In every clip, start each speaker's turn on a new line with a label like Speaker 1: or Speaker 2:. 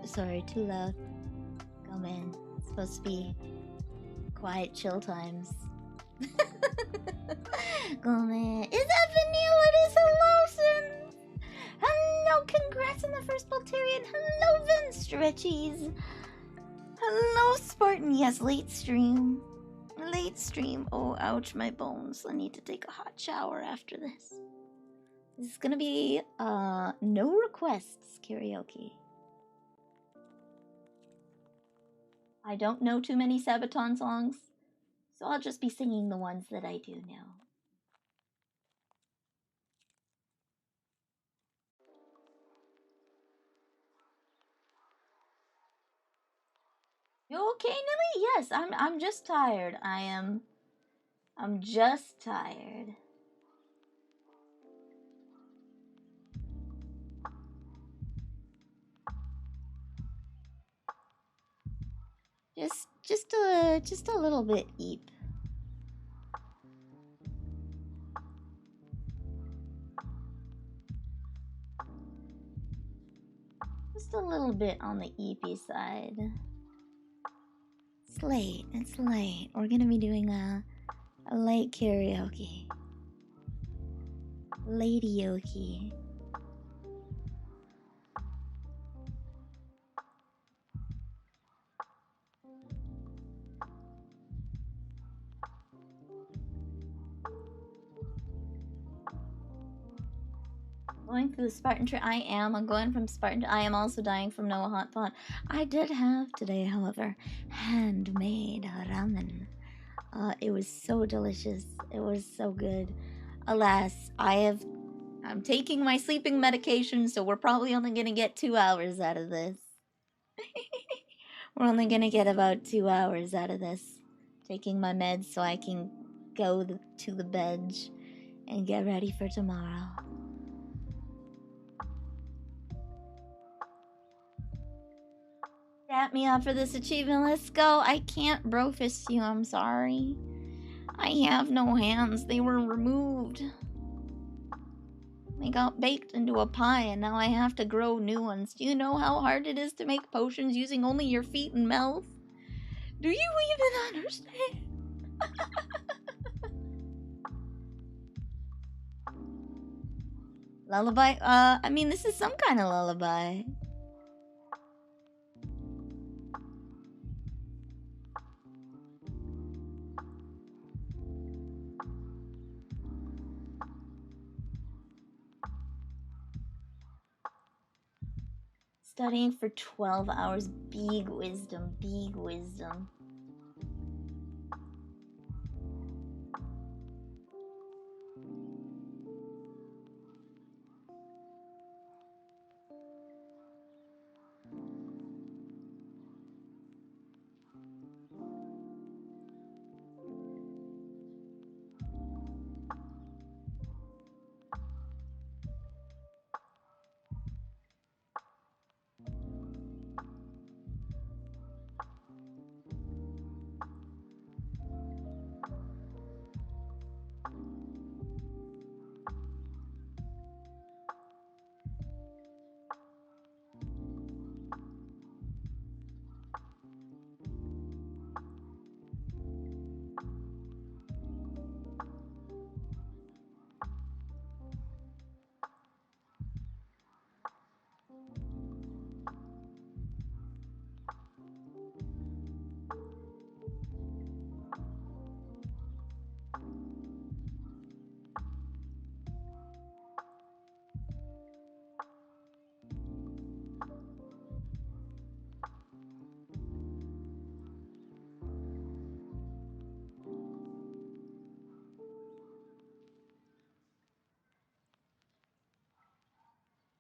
Speaker 1: Sorry, too loud. Oh man, it's supposed to be quiet chill times. Oh man, is that vanilla? It is. Hello, Sin. Hello, congrats on the first Voltarian. Hello, Vin Stretchies. Hello, Spartan. Yes, late stream. Late stream. Oh, ouch, my bones. I need to take a hot shower after this. This is gonna be no requests karaoke. I don't know too many Sabaton songs, so I'll just be singing the ones that I do know. You okay, Nilly? Yes, I'm just tired. I'm just tired. Just a little bit eep. Just a little bit on the eepy side. It's late. It's late. We're gonna be doing a late karaoke. Ladyoke. Going through the Spartan tree. I am. I'm going from Spartan to... I am also dying from no hot pot. I did have today, however, handmade ramen. It was so delicious. It was so good. Alas, I'm taking my sleeping medication, so we're probably only gonna get 2 hours out of this. We're only gonna get about 2 hours out of this. Taking my meds so I can go to the bed and get ready for tomorrow. Tap me up for this achievement. Let's go. I can't brofist you. I'm sorry. I have no hands. They were removed. They got baked into a pie and now I have to grow new ones. Do you know how hard it is to make potions using only your feet and mouth? Do you even understand? Lullaby? I mean, this is some kind of lullaby. Studying for 12 hours. Big wisdom. Big wisdom.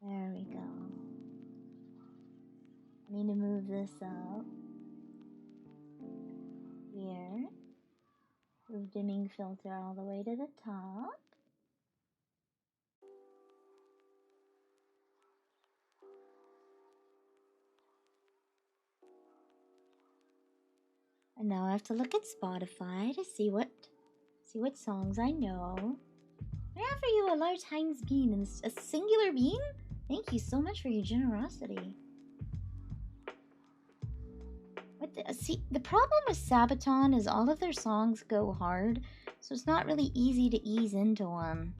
Speaker 1: There we go. I need to move this up. Here. Move dimming filter all the way to the top. And now I have to look at Spotify to see what songs I know. I offer you a large Heinz bean and a singular bean? Thank you so much for your generosity. See, the problem with Sabaton is all of their songs go hard, so it's not really easy to ease into them.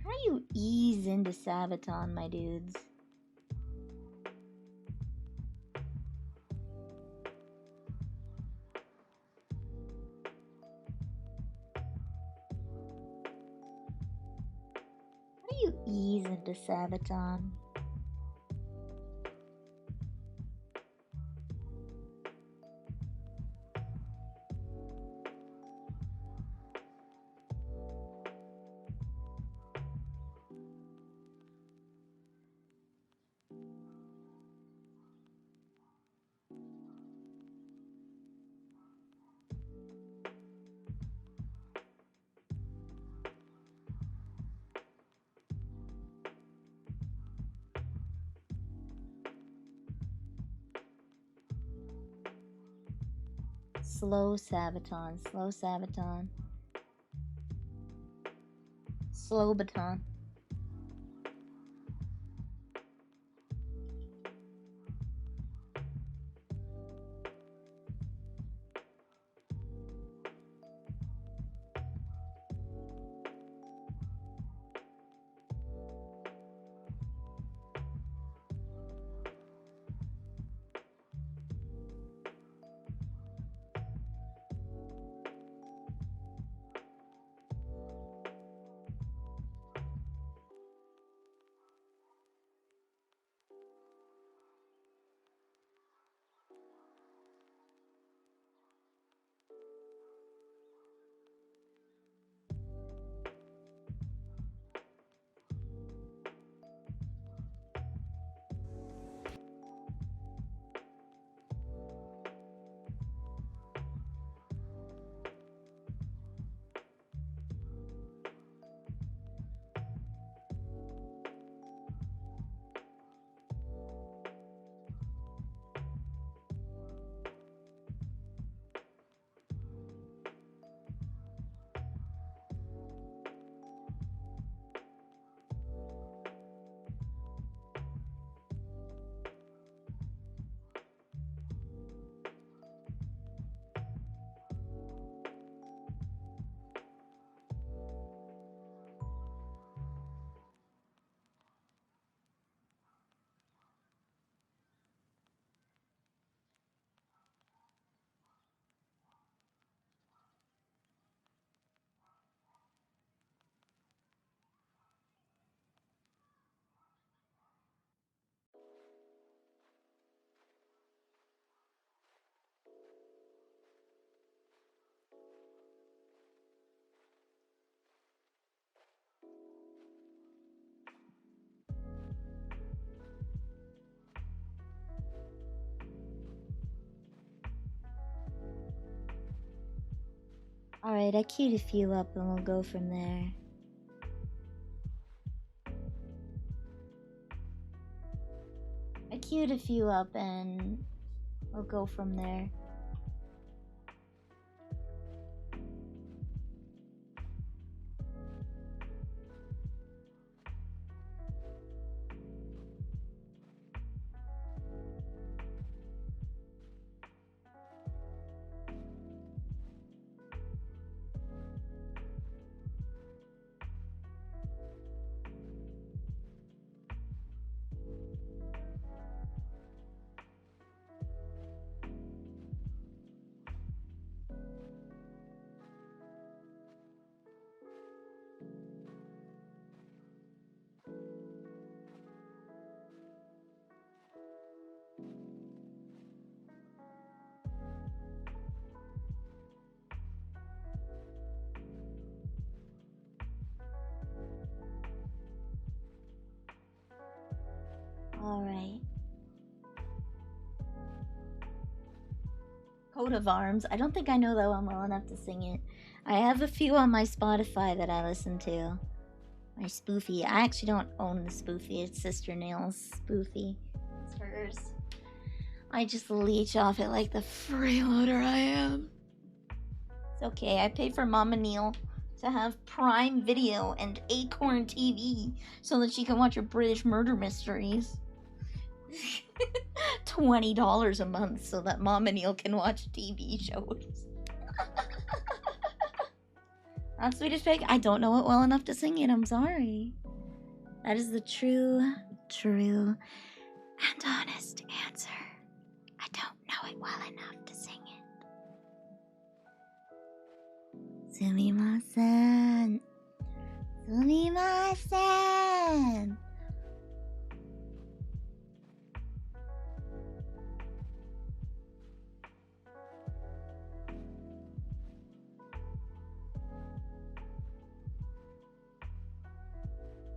Speaker 1: How do you ease into Sabaton, my dudes? How do you ease into Sabaton? Slow Sabaton, slow Sabaton. Slow baton. Alright, I queued a few up and we'll go from there. I queued a few up and we'll go from there. Alright. Coat of Arms. I don't think I know that one well enough to sing it. I have a few on my Spotify that I listen to. My spoofy. I actually don't own the spoofy. It's Sister Nail's spoofy. It's hers. I just leech off it like the freeloader I am. It's okay. I paid for Mama Neil to have Prime Video and Acorn TV so that she can watch her British murder mysteries. $20 a month so that Mom and Neil can watch TV shows. Not Swedish Pig. I don't know it well enough to sing it. I'm sorry. That is the true and honest answer. I don't know it well enough to sing it. Sumimasen. Sumimasen.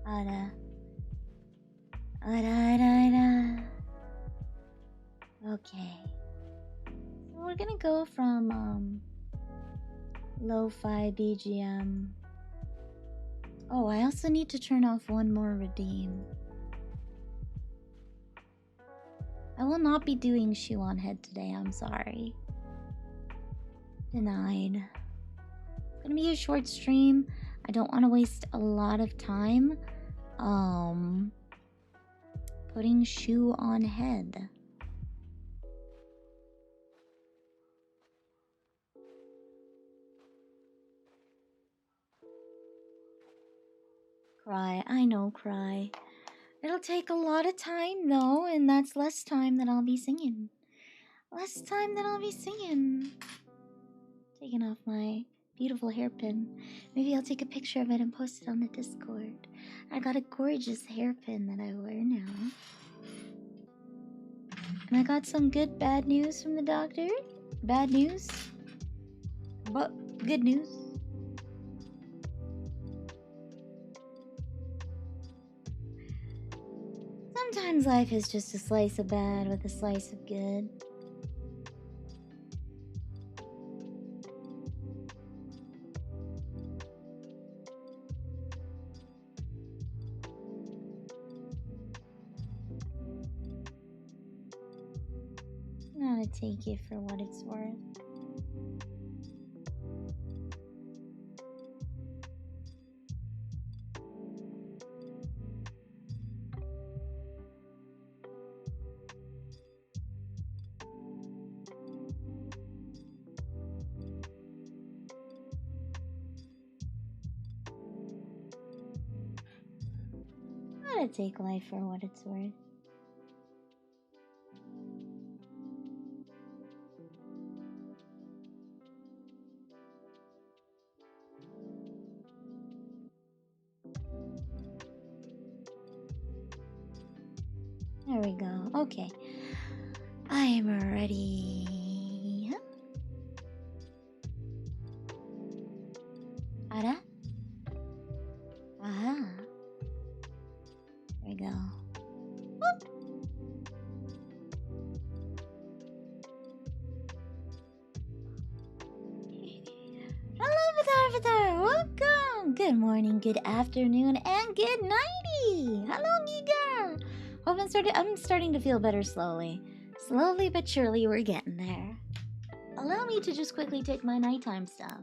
Speaker 1: Ara. Okay. So we're gonna go from lo-fi BGM. Oh, I also need to turn off one more redeem. I will not be doing shoe on head today, I'm sorry. Denied. It's gonna be a short stream. I don't want to waste a lot of time putting shoe on head. Cry, I know, cry. It'll take a lot of time though, and that's less time that I'll be singing. Less time that I'll be singing. Taking off my beautiful hairpin. Maybe I'll take a picture of it and post it on the Discord. I got a gorgeous hairpin that I wear now. And I got some bad news from the doctor. Bad news, but good news. Sometimes life is just a slice of bad with a slice of good. I'm gonna take it for what it's worth. I'm gonna take life for what it's worth. There we go. Okay. I'm ready. Ara? Aha. There we go. Whoop. Hello, Vtuber! Welcome! Good morning, good afternoon, and good nighty! Hello, Giga! I'm starting to feel better slowly. Slowly but surely, we're getting there. Allow me to just quickly take my nighttime stuff.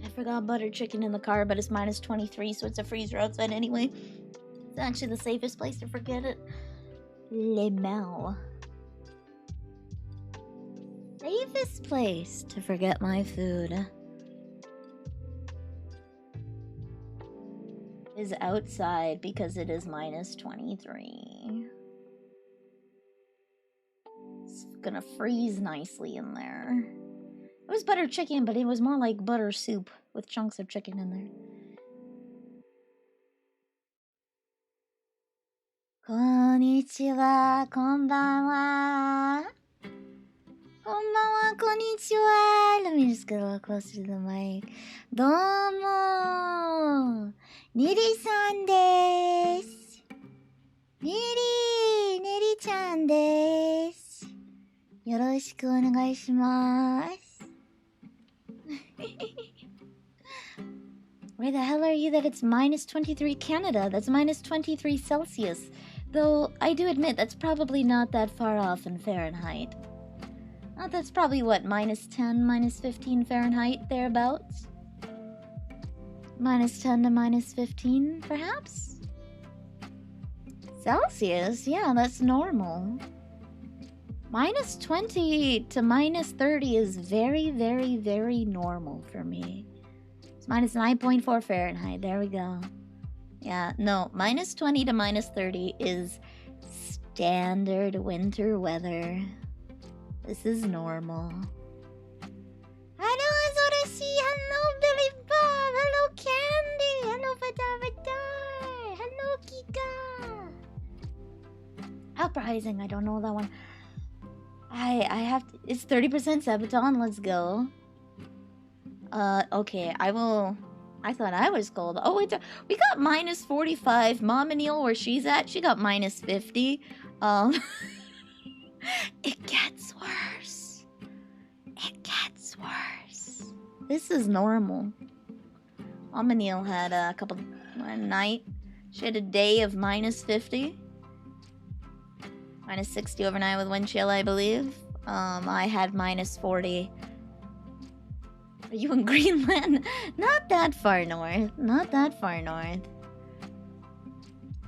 Speaker 1: I forgot butter chicken in the car, but it's minus 23, so it's a freezer outside anyway. It's actually the safest place to forget it. Le Mel. Safest place to forget my food is outside because it is minus 23. It's gonna freeze nicely in there. It was butter chicken, but it was more like butter soup with chunks of chicken in there. Konnichiwa, konbanwa. Konbanwa, konnichiwa. Let me just get a little closer to the mic. Domo! Neri-san desu! Neri-chan desu! Yoroshiku onegai shimasu. Where the hell are you that it's minus 23 Canada? That's minus 23 Celsius. Though, I do admit, that's probably not that far off in Fahrenheit. That's probably, what, minus 10, minus 15 Fahrenheit, thereabouts? Minus 10 to minus 15, perhaps? Celsius? Yeah, that's normal. Minus 20 to minus 30 is very, very, very normal for me. It's minus 9.4 Fahrenheit. There we go. Yeah, no, minus 20 to minus 30 is standard winter weather. This is normal. Hello, Azorashi! Hello, Billy Bob! Hello, Candy! Hello, Vadavadar! Hello, Kika! Uprising, I don't know that one. I have to, it's 30% Sabaton, let's go. Okay, I thought I was cold. Oh, wait, we got minus 45. Mom and Neil, where she's at, she got minus 50. It gets worse. It gets worse. This is normal. Mom and Neil had one night. She had a day of minus 50. Minus 60 overnight with wind chill, I believe. I had minus 40. Are you in Greenland? Not that far north. Not that far north.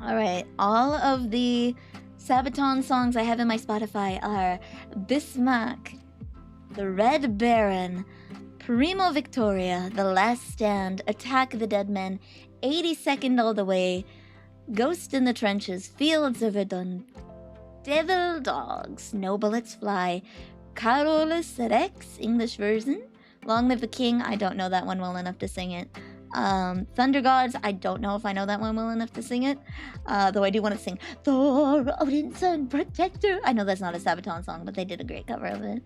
Speaker 1: Alright, all of the Sabaton songs I have in my Spotify are Biscmarck, The Red Baron, Primo Victoria, The Last Stand, Attack the Dead Men, 82nd All the Way, Ghost in the Trenches, Fields of Verdun, Devil Dogs, No Bullets Fly, Carolus Rex, English version, Long Live the King, I don't know that one well enough to sing it. Thunder Gods, I don't know if I know that one well enough to sing it. Though I do want to sing Thor, Odin's Son, Protector. I know that's not a Sabaton song, but they did a great cover of it.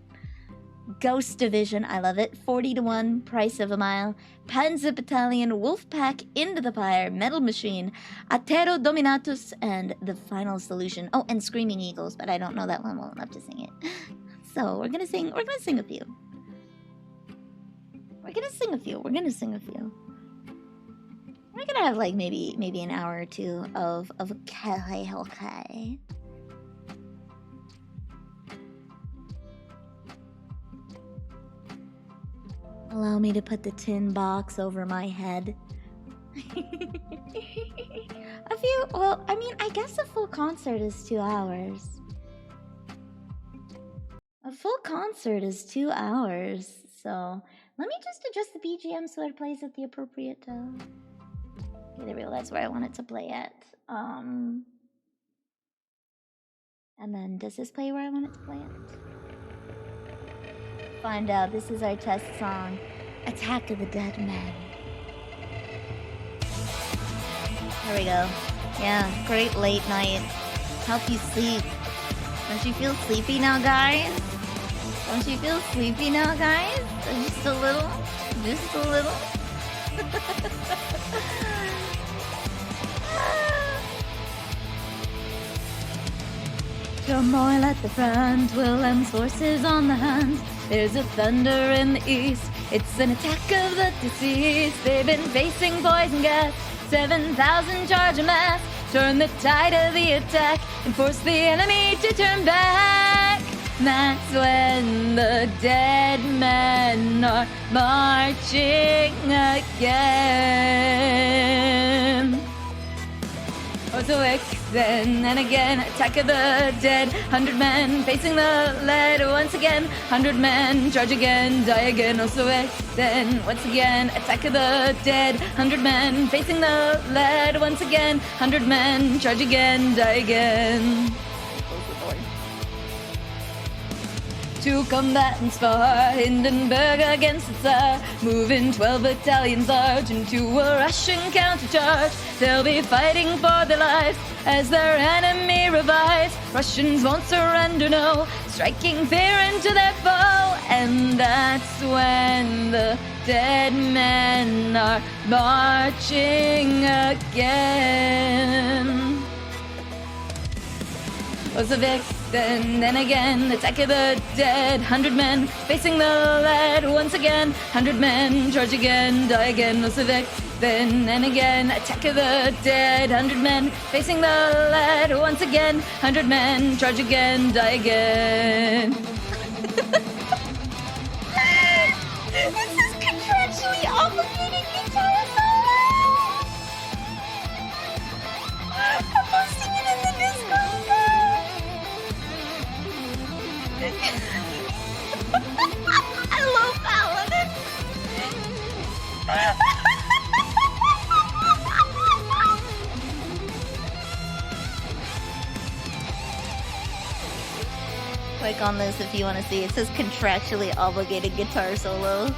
Speaker 1: Ghost Division, I love it. 40 to 1, Price of a Mile. Panzer Battalion, Wolfpack, Into the Fire, Metal Machine, Attero Dominatus, and The Final Solution. Oh, and Screaming Eagles, but I don't know that one well enough to sing it. So we're gonna sing a few. We're gonna sing a few. We're gonna have like maybe an hour or two of karaoke. Allow me to put the tin box over my head. I guess a full concert is 2 hours. A full concert is 2 hours, so let me just adjust the BGM so it plays at the appropriate okay, there we go, that's where I want it to play at. And then does this play where I want it to play at? Find out. This is our test song, Attack of the Dead Men. There we go. Yeah, great late night. Help you sleep. Don't you feel sleepy now, guys? Don't you feel sleepy now, guys? Just a little? Just a little? Turmoil at the front, Willem's forces on the hunt. There's a thunder in the east, it's an attack of the deceased. They've been facing poison gas, 7,000 charge a mass. Turn the tide of the attack and force the enemy to turn back. That's when the dead men are marching again. Oh, so then and again, attack of the dead. 100 men facing the lead once again. 100 men charge again, die again. Also then once again, attack of the dead. 100 men facing the lead once again. 100 men charge again, die again. Two combatants for Hindenburg against the Tsar, moving 12 battalions large into a Russian countercharge. They'll be fighting for their lives as their enemy revives. Russians won't surrender, no, striking fear into their foe. And that's when the dead men are marching again. Osavik, then and again, attack of the dead. 100 men facing the lead once again. 100 men charge again, die again. Osavik, then and again, attack of the dead. 100 men facing the lead once again. 100 men charge again, die again. This is contractually obligated guitar solo. I'm posting it in the Discord. I love Paladin. Click on this if you want to see. It says contractually obligated guitar solo.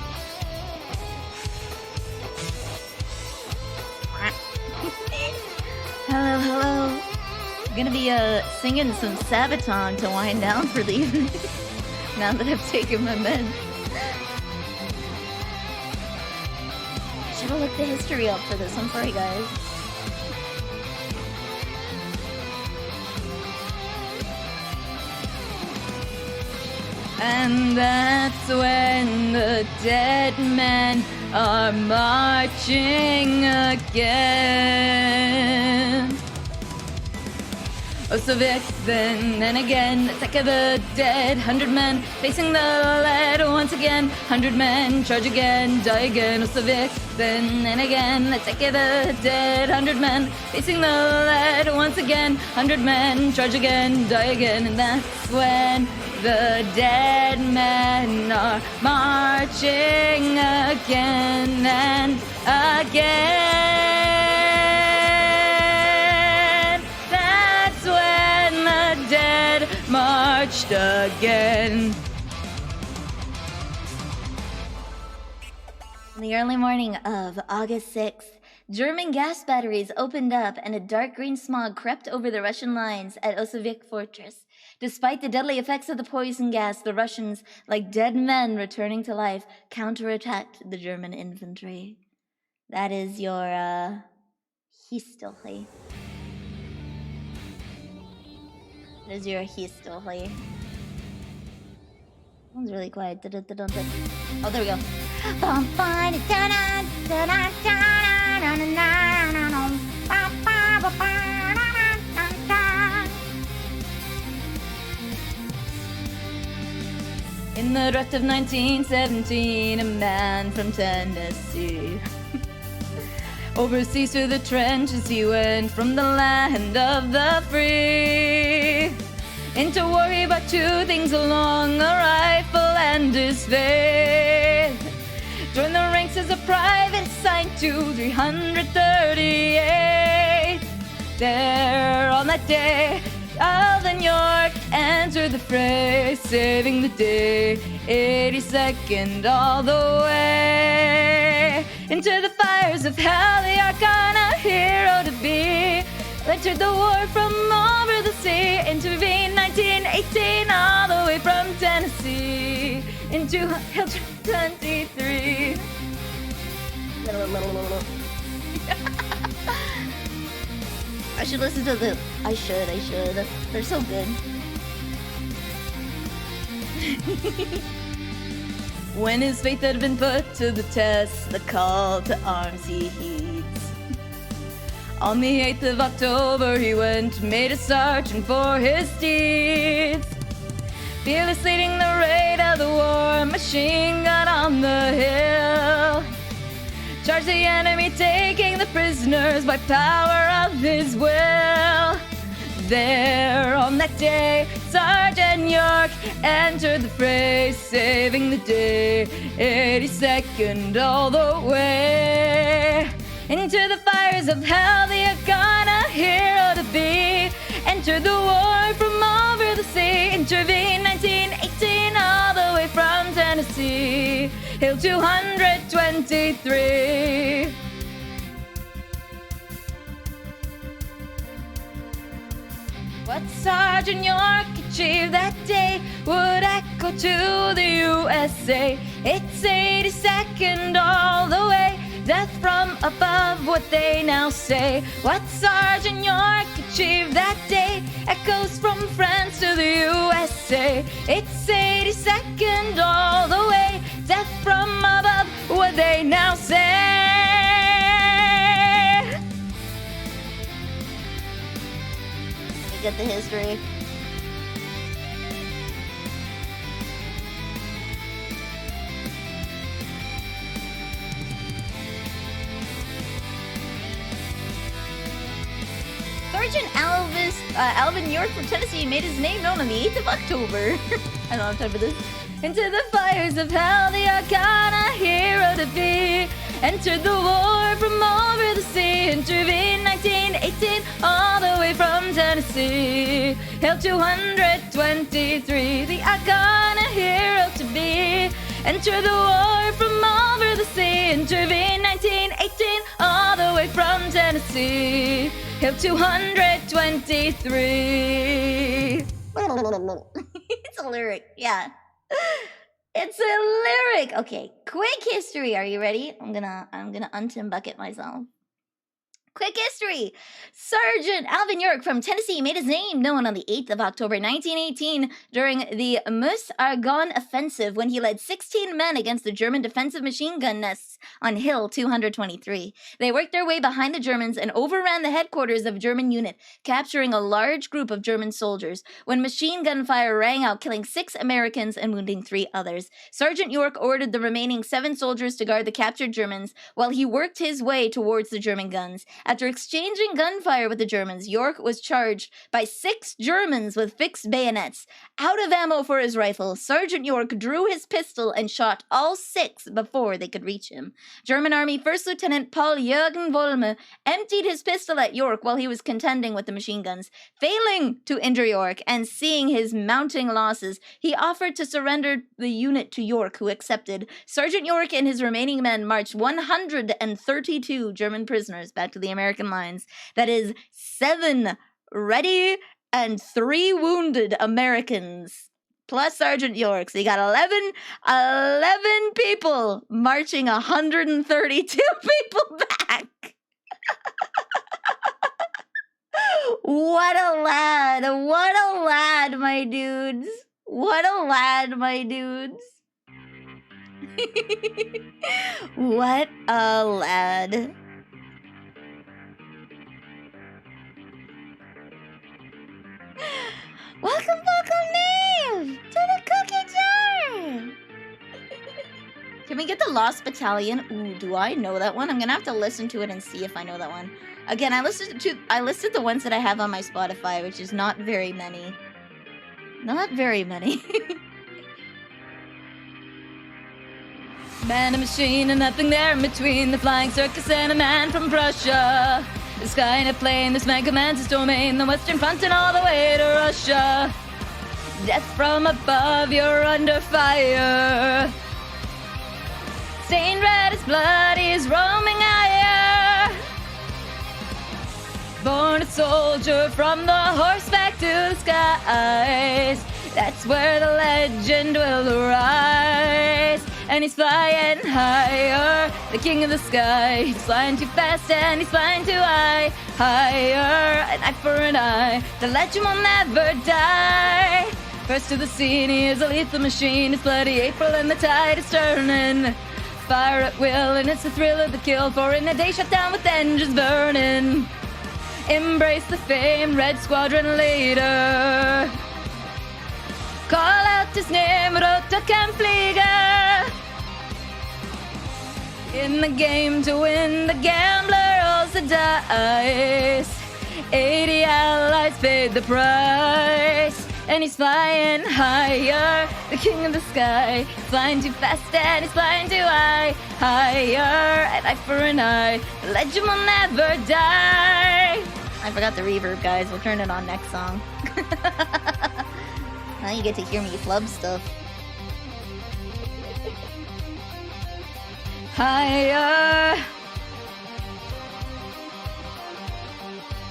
Speaker 1: Hello, hello. I'm gonna be singing some Sabaton to wind down for the evening. Now that I've taken my meds. Should've looked the history up for this. I'm sorry, guys. And that's when the dead men are marching again. Osavik, then and again, attack of the dead. 100 men facing the lead once again. 100 men charge again, die again. Osavik, then and again, attack of the dead. 100 men facing the lead once again. 100 men charge again, die again. And that's when the dead men are marching again and again. That's when the dead marched again. In the early morning of August 6th, German gas batteries opened up and a dark green smog crept over the Russian lines at Osavik Fortress. Despite the deadly effects of the poison gas, the Russians, like dead men returning to life, counterattacked the German infantry. That is your, History. That is your History. Sounds really quiet. Oh, there we go. In the draft of 1917, a man from Tennessee overseas to the trenches he went from the land of the free. Into war he brought two things along, a rifle and his faith. Joined the ranks as a private assigned to 338. There on that day, Alvin York entered the fray, saving the day, 82nd all the way. Into the fires of hell, the Archon, a hero to be, entered the war from over the sea, intervened 1918 all the way from Tennessee, into Hilton 23. I should listen to the... I should. They're so good. When his faith had been put to the test, the call to arms he heeds. On the 8th of October he went, made a sergeant for his deeds. Fearless leading the raid of the war, machine gun on the hill. Charged the enemy, taking the prisoners by power of his will. There on that day, Sergeant York entered the fray, saving the day, 82nd all the way. Into the fires of hell, the Archon, a hero to be, entered the war from over the sea, intervened 1918 all Tennessee. Hill 223. What Sergeant York achieved that day would echo to the USA. It's 82nd all the way, death from above, what they now say. What Sergeant York achieved that day echoes from France to the USA. It's 82nd all the way, death from above, what they now say. Get the history. Sergeant Alvin York from Tennessee made his name known on the 8th of October. I don't have time for this. Into the fires of hell, the Arcana hero to be. Entered the war from over the sea. Intervened 1918 all the way from Tennessee. Hail 223, the Arcana hero to be. Entered the war from over the sea. Intervened 1918 all the way from Tennessee. Hail 223. It's a lyric, yeah. It's a lyric. Okay, quick history. Are you ready? I'm gonna untim bucket myself. Quick history. Sergeant Alvin York from Tennessee made his name known on the 8th of October 1918 during the Meuse-Argonne offensive when he led 16 men against the German defensive machine gun nests on Hill 223. They worked their way behind the Germans and overran the headquarters of a German unit, capturing a large group of German soldiers. When machine gun fire rang out, killing 6 Americans and wounding 3 others. Sergeant York ordered the remaining 7 soldiers to guard the captured Germans while he worked his way towards the German guns. After exchanging gunfire with the Germans, York was charged by 6 Germans with fixed bayonets. Out of ammo for his rifle, Sergeant York drew his pistol and shot all 6 before they could reach him. German Army First Lieutenant Paul-Jürgen Vollmer emptied his pistol at York while he was contending with the machine guns. Failing to injure York and seeing his mounting losses, he offered to surrender the unit to York, who accepted. Sergeant York and his remaining men marched 132 German prisoners back to the American lines. That is 7 ready and 3 wounded Americans. Plus Sergeant York. So you got 11 people marching 132 people back. What a lad. What a lad, my dudes. What a lad, my dudes. What a lad. Welcome, Nave, to the cookie jar. Can we get the Lost Battalion? Ooh, do I know that one? I'm gonna have to listen to it and see if I know that one. Again, I listed the ones that I have on my Spotify, which is not very many. Not very many. Man and machine and nothing there in between. The flying circus and a man from Prussia. The sky in a plane, this man commands his domain. The Western Front and all the way to Russia. Death from above, you're under fire. Stained red as blood, he is roaming higher. Born a soldier from the horseback to the skies. That's where the legend will arise. And he's flying higher, the king of the sky. He's flying too fast and he's flying too high. Higher, an eye for an eye. The legend will never die. First to the scene, he is a lethal machine. It's bloody April and the tide is turning. Fire at will and it's the thrill of the kill. For in a day shut down with engines burning. Embrace the famed Red Squadron leader. Call out his name, Roter Kampflieger. In the game to win, the gambler rolls the dice. 80 allies paid the price. And he's flying higher, the king of the sky. Flying too fast and he's flying too high. Higher, an eye for an eye. The legend will never die. I forgot the reverb, guys. We'll turn it on next song. Now you get to hear me flub stuff. Higher.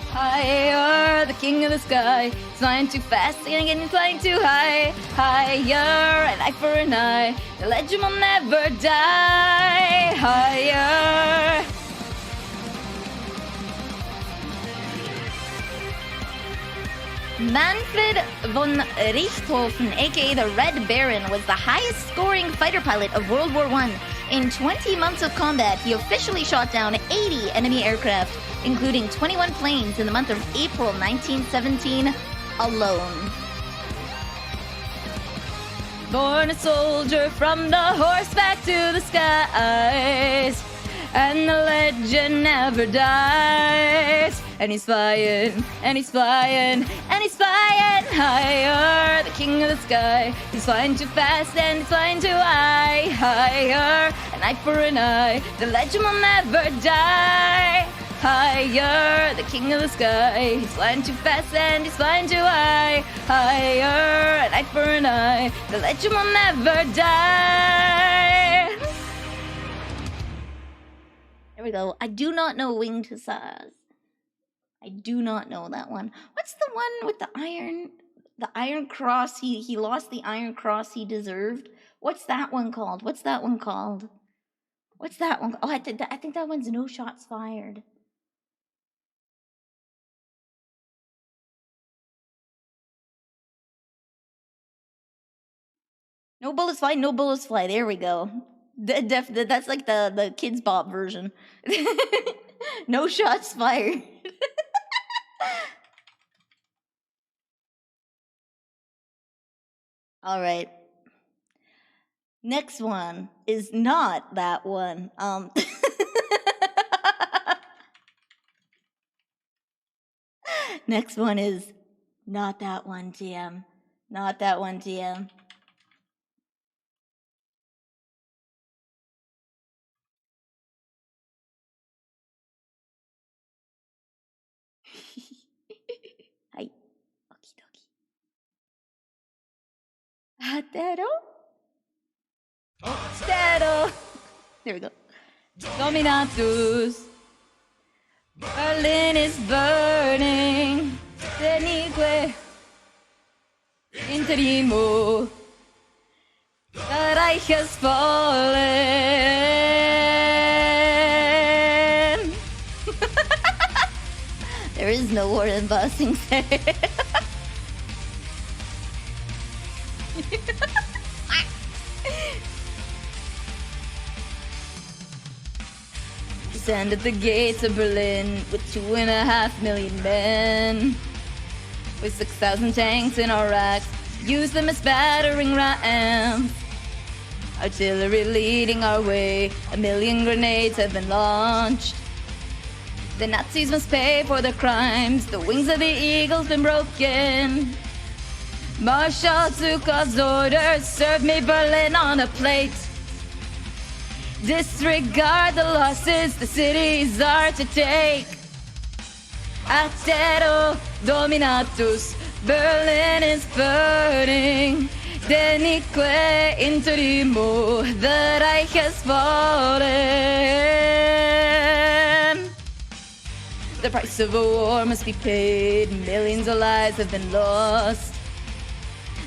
Speaker 1: Higher, the king of the sky. He's flying too fast and again he's flying too high. Higher, an eye for an eye. The legend will never die. Higher. Manfred von Richthofen, aka the Red Baron, was the highest scoring fighter pilot of World War I. In 20 months of combat, he officially shot down 80 enemy aircraft, including 21 planes in the month of April 1917 alone. Born a soldier from the horseback to the skies, and the legend never dies. And he's flying, and he's flying, and he's flying higher, the king of the sky. He's flying too fast and he's flying too high. Higher, an eye for an eye, the legend will never die. Higher, the king of the sky. He's flying too fast and he's flying too high. Higher, an eye for an eye, the legend will never die. There we go. I do not know Winged Hussars. I do not know that one. What's the one with the iron cross? He lost the iron cross he deserved. What's that one called? What's that one called? What's that one? Oh, I think that one's No Shots Fired. No bullets fly, no bullets fly. There we go. That's like the Kids Bop version. No shots fired. All right. Next one is not that one. Next one is not that one, TM. Not that one, TM. Hi. Okie dokie. Attero? Attero! There we go. Dominatus. Berlin is burning. Denique. Interimo. The Reich has fallen. There is no war in Bossing. Stand at the gates of Berlin with 2.5 million men. With 6,000 tanks in our racks, use them as battering rams. Artillery leading our way, 1 million grenades have been launched. The Nazis must pay for their crimes, the wings of the eagle's been broken. Marshal Zhukov's orders, serve me Berlin on a plate. Disregard the losses the cities are to take. Attero Dominatus, Berlin is burning. Denique interimo, the Reich has fallen. The price of a war must be paid, millions of lives have been lost.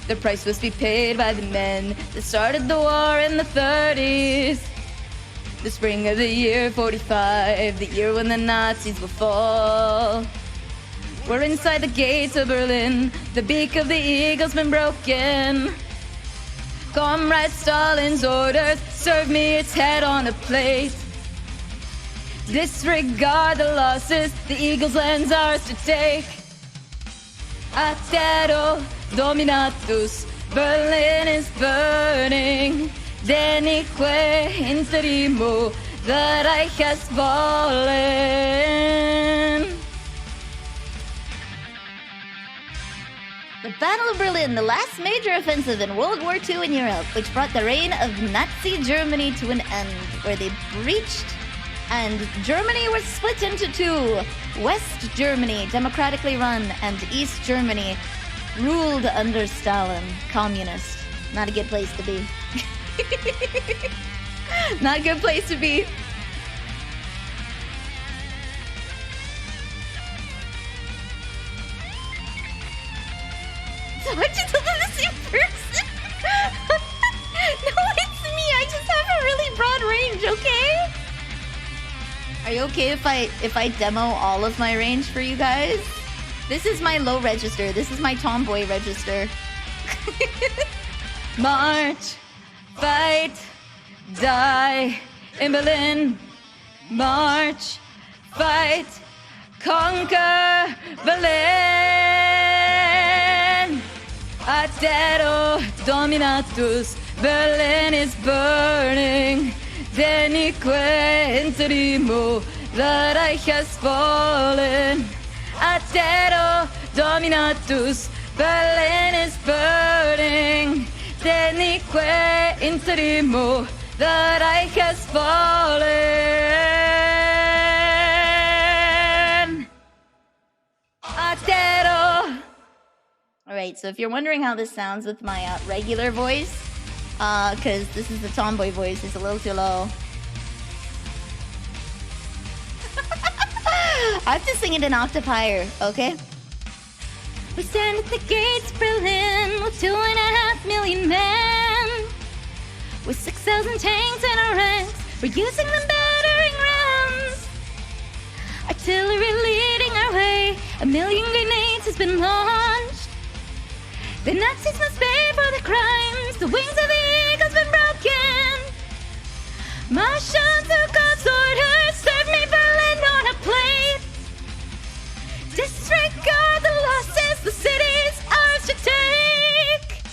Speaker 1: The price must be paid by the men that started the war in the 30s. The spring of the year 45, the year when the Nazis will fall. We're inside the gates of Berlin, the beak of the eagle's been broken. Comrade Stalin's orders, serve me its head on a plate. Disregard the losses, the eagle's land's ours to take. Attero Dominatus, Berlin is burning. Denique interimo, the Reich has fallen. The Battle of Berlin, the last major offensive in World War II in Europe, which brought the reign of Nazi Germany to an end, where they breached and Germany was split into two. West Germany, democratically run, and East Germany, ruled under Stalin, communist. Not a good place to be. Not a good place to be. So hard to tell them the same person. No, it's me. I just have a really broad range, okay? Are you okay if I demo all of my range for you guys? This is my low register. This is my tomboy register. March, fight, die in Berlin. March, fight, conquer Berlin. Attero Dominatus, Berlin is burning. Denique interimo, the Reich has fallen. Attero Dominatus, Berlin is burning. Denique interimo, the Reich has fallen. Attero. Alright, so if you're wondering how this sounds with my regular voice, because this is the tomboy voice, it's a little too low. I have to sing it an octave higher, okay? We stand at the gates of Berlin with 2.5 million men. With 6,000 tanks in our ranks, we're using them battering rams. Artillery leading our way, 1 million grenades has been launched. The Nazis must pay for the crimes, the wings of the eagle's been broken. Marshal took God's orders, serve me Berlin on a plate. Disregard the losses, the city's ours to take.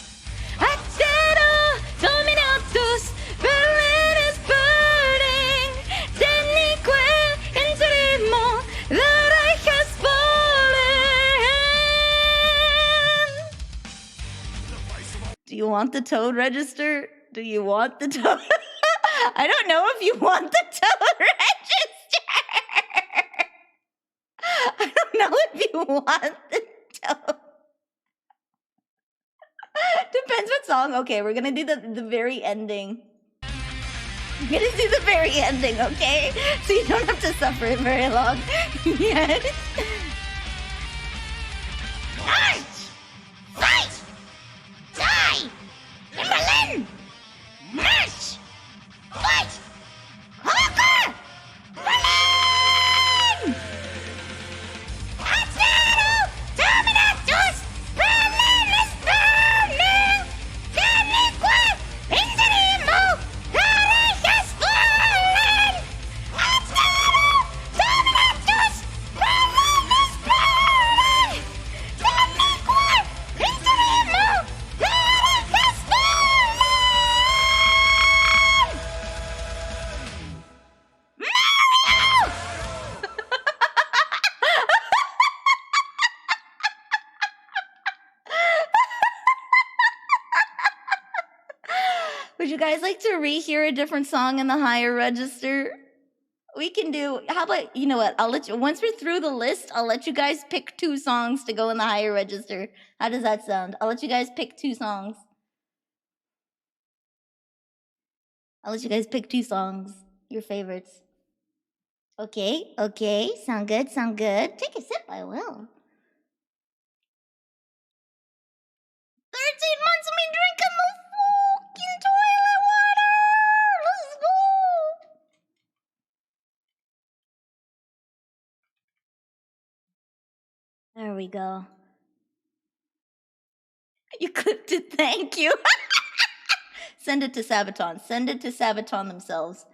Speaker 1: Attero Dominatus, Berlin is burning. Denique interimo, the Reich has fallen. Do you want the toad register? Do you want the toad? I don't know if you want the toad register. I don't know if you want the toad. Depends what song. Okay, we're gonna do the very ending. I'm gonna do the very ending, okay? So you don't have to suffer it very long. Yes. March! Fight! Die! In Berlin! March! Fight! Conquer! Berlin! Attero Dominatus! Berlin is burning! Denique interimo! The Reich has fallen! Attero Dominatus! Berlin is burning! Denique interimo! The Reich has fallen! Mario! Would you guys like to rehear a different song in the higher register? We can do, how about, you know what, I'll let you, once we're through the list, I'll let you guys pick 2 songs to go in the higher register. How does that sound? I'll let you guys pick 2 songs. I'll let you guys pick 2 songs, your favorites. Okay, okay, sound good, sound good. Take a sip, I will. 13 months of me drinking the fucking toilet water! Let's go! There we go. You clipped it, thank you. Send it to Sabaton. Send it to Sabaton themselves.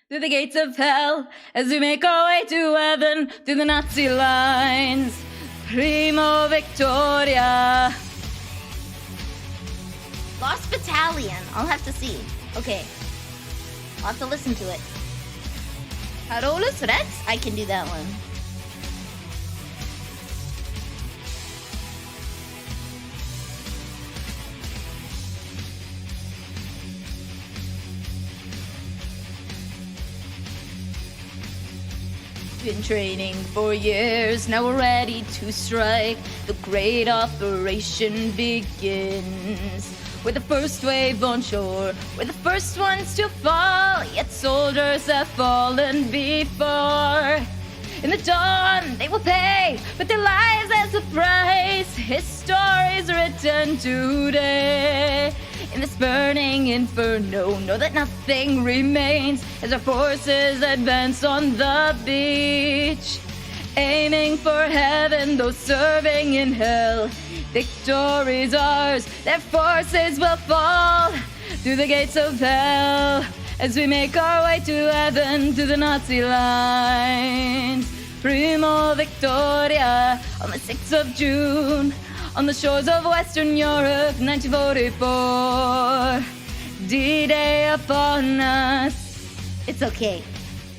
Speaker 1: Through the gates of hell, as we make our way to heaven, through the Nazi lines. Primo Victoria. Lost Battalion. I'll have to see. Okay. I'll have to listen to it. Carolus Rex? I can do that one. Been training for years, now we're ready to strike. The great operation begins. We're the first wave on shore, we're the first ones to fall, yet soldiers have fallen before. In the dawn, they will pay with their lives as a price. His story is written today. In this burning inferno, know that nothing remains as our forces advance on the beach. Aiming for heaven, those serving in hell. Victory's ours, their forces will fall through the gates of hell as we make our way to heaven, to the Nazi lines. Primo Victoria on the 6th of June, on the shores of Western Europe, 1944. D-Day upon us. It's okay.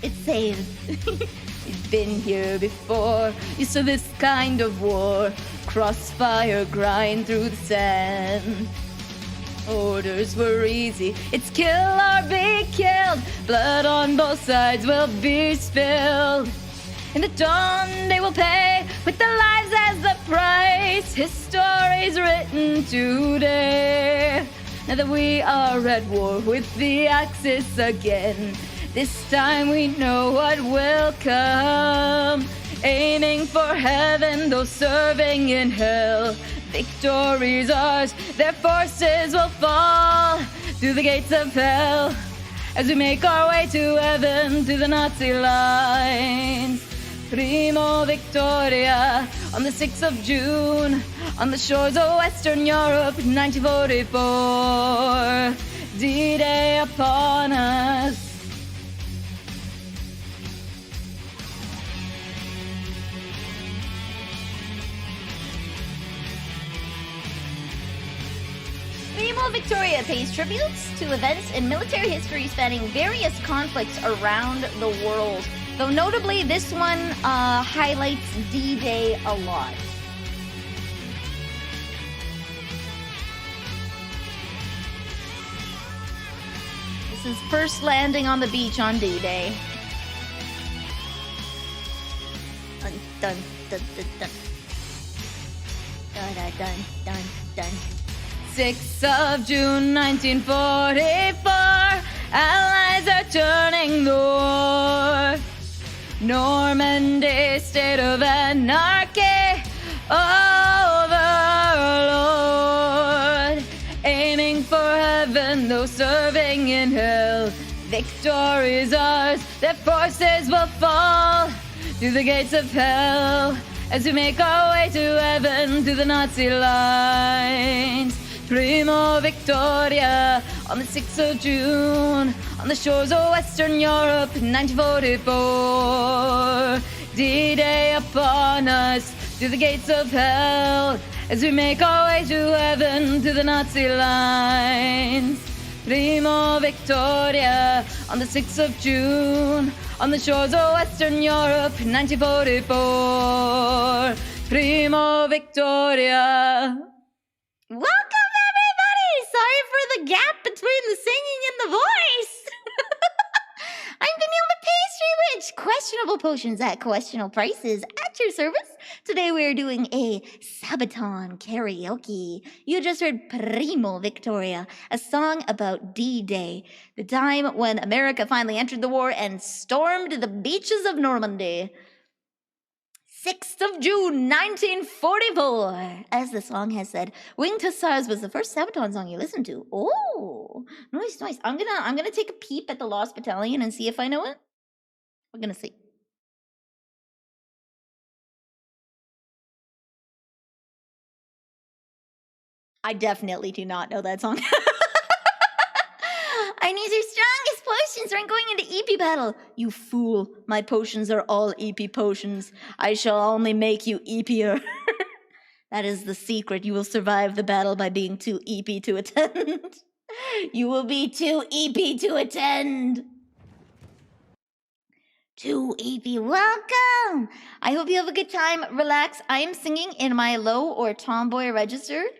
Speaker 1: It's safe. We've been here before. Used to this kind of war. Crossfire grind through the sand. Orders were easy. It's kill or be killed. Blood on both sides will be spilled. In the dawn they will pay with their lives as the price. His story's written today. Now that we are at war with the Axis again, this time we know what will come. Aiming for heaven, those serving in hell. Victory's ours, their forces will fall through the gates of hell as we make our way to heaven, to the Nazi lines. Primo Victoria on the 6th of June, on the shores of Western Europe, 1944. D-Day upon us. Primo Victoria pays tributes to events in military history spanning various conflicts around the world. Though notably, this one highlights D-Day a lot. This is first landing on the beach on D-Day. Dun dun dun dun dun. Dun dun dun dun dun. 6th of June, 1944. Allies are turning the war. Normandy, state of anarchy, overlord. Aiming for heaven, though serving in hell. Victory's ours, their forces will fall through the gates of hell as we make our way to heaven, to the Nazi lines. Primo Victoria on the 6th of June, on the shores of Western Europe, 1944. D-Day upon us, through the gates of hell, as we make our way to heaven, to the Nazi lines. Primo Victoria on the 6th of June, on the shores of Western Europe, 1944. Primo Victoria. Welcome! Sorry for the gap between the singing and the voice. I'm Vanilla Pastry Witch. Questionable potions at questionable prices at your service. Today we are doing a Sabaton Karaoke. You just heard Primo Victoria, a song about D-Day, the time when America finally entered the war and stormed the beaches of Normandy. 6th of June, 1944. As the song has said, Winged Hussars was the first Sabaton song you listened to. Oh, nice, nice. I'm gonna take a peep at the Lost Battalion and see if I know it. We're gonna see. I definitely do not know that song. I need your strongest potions or I'm going into EP battle. You fool. My potions are all EP potions. I shall only make you EPier. That is the secret. You will survive the battle by being too EP to attend. You will be too EP to attend. Too EP. Welcome. I hope you have a good time. Relax. I am singing in my low or tomboy registered.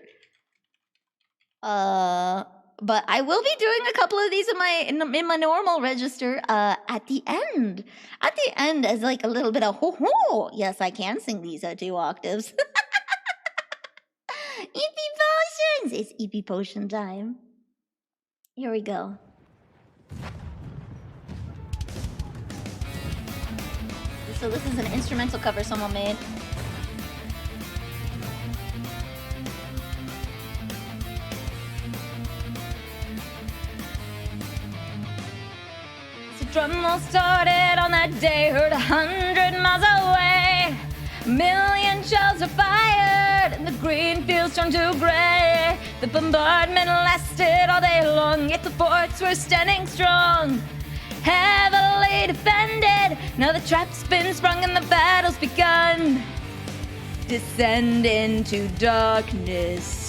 Speaker 1: But I will be doing a couple of these in my normal register at the end. At the end, as like a little bit of ho-ho. Yes, I can sing these at 2 octaves. EP potions! It's EP potion time. Here we go. So this is an instrumental cover someone made. Drum roll started on that day, heard 100 miles away. A million shells were fired, and the green fields turned to gray. The bombardment lasted all day long, yet the forts were standing strong. Heavily defended, now the trap's been sprung and the battle's begun. Descend into darkness.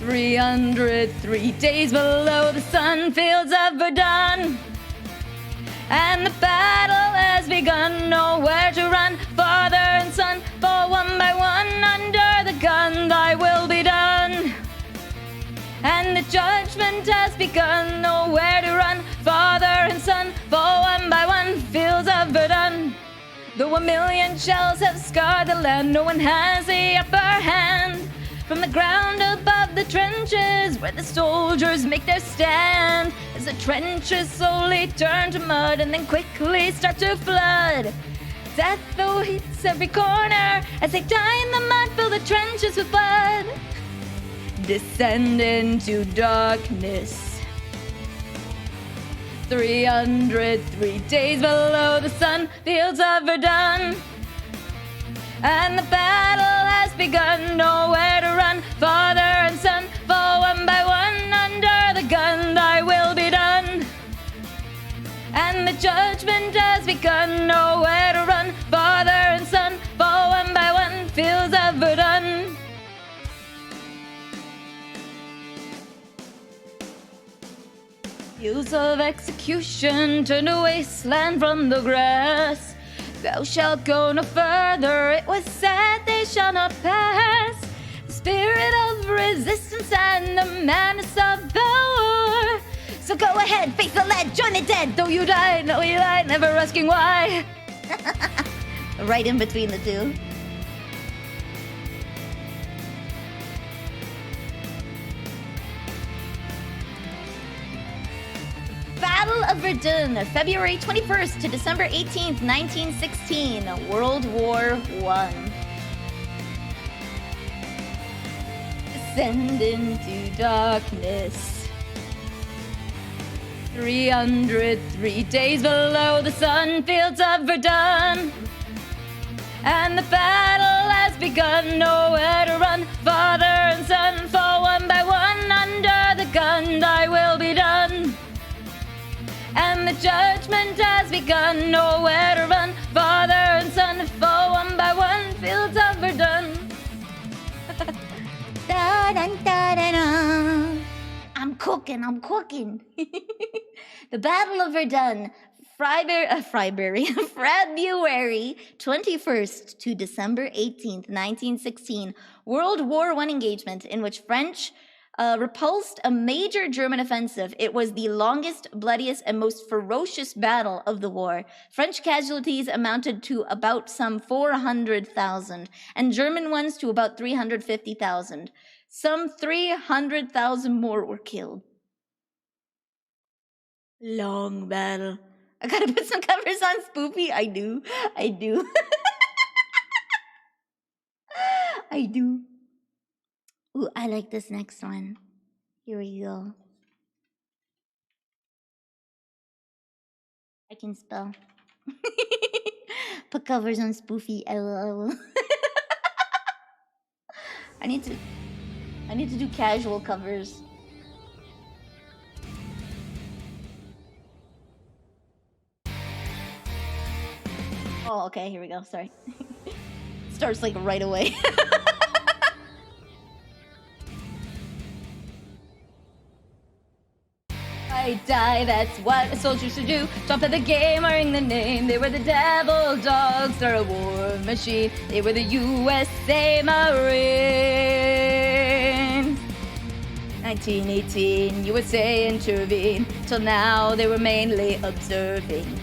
Speaker 1: 303 days below the sun, fields of Verdun. And the battle has begun, nowhere to run. Father and son fall one by one, under the gun thy will be done. And the judgment has begun, nowhere to run. Father and son fall one by one, fields of Verdun. Though 1,000,000 shells have scarred the land, no one has the upper hand. From the ground above the trenches, where the soldiers make their stand, as the trenches slowly turn to mud and then quickly start to flood. Death though hits every corner, as they die in the mud, fill the trenches with blood. Descend into darkness. 303 days below the sun, fields of Verdun. And the battle has begun, nowhere to run. Father and son fall one by one, under the gun thy will be done. And the judgment has begun, nowhere to run. Father and son fall one by one, fields of Verdun. Fields of execution turn to wasteland from the grass. Thou shalt go no further, it was said they shall not pass. The spirit of resistance and the madness of the war. So go ahead, face the lead, join the dead. Though you die, no you lie, never asking why. Right in between the two. Battle of Verdun, February 21st to December 18th, 1916, World War I. Descend into darkness. 303 days below the sun, fields of Verdun. And the battle has begun, nowhere to run. Father and son fall one by one, under the gun thy will be done. And the judgment has begun, nowhere to run. Father and son fall one by one, fields of Verdun. I'm cooking. The Battle of Verdun, February 21st to December 18th, 1916, World War I engagement in which French repulsed a major German offensive. It was the longest, bloodiest, and most ferocious battle of the war. French casualties amounted to about some 400,000, and German ones to about 350,000. Some 300,000 more were killed. Long battle. I gotta put some covers on Spoopy. I do. I do. Ooh, I like this next one. Here we go. I can spell. Put covers on Spoofy. LOL. I need to do casual covers. Oh, okay, here we go. Sorry. Starts like right away. I die, that's what a soldier should do. Jump at the game, wearing the name. They were the devil dogs, they're a war machine. They were the USA Marines. 1918, USA intervened. Till now, they were mainly observing.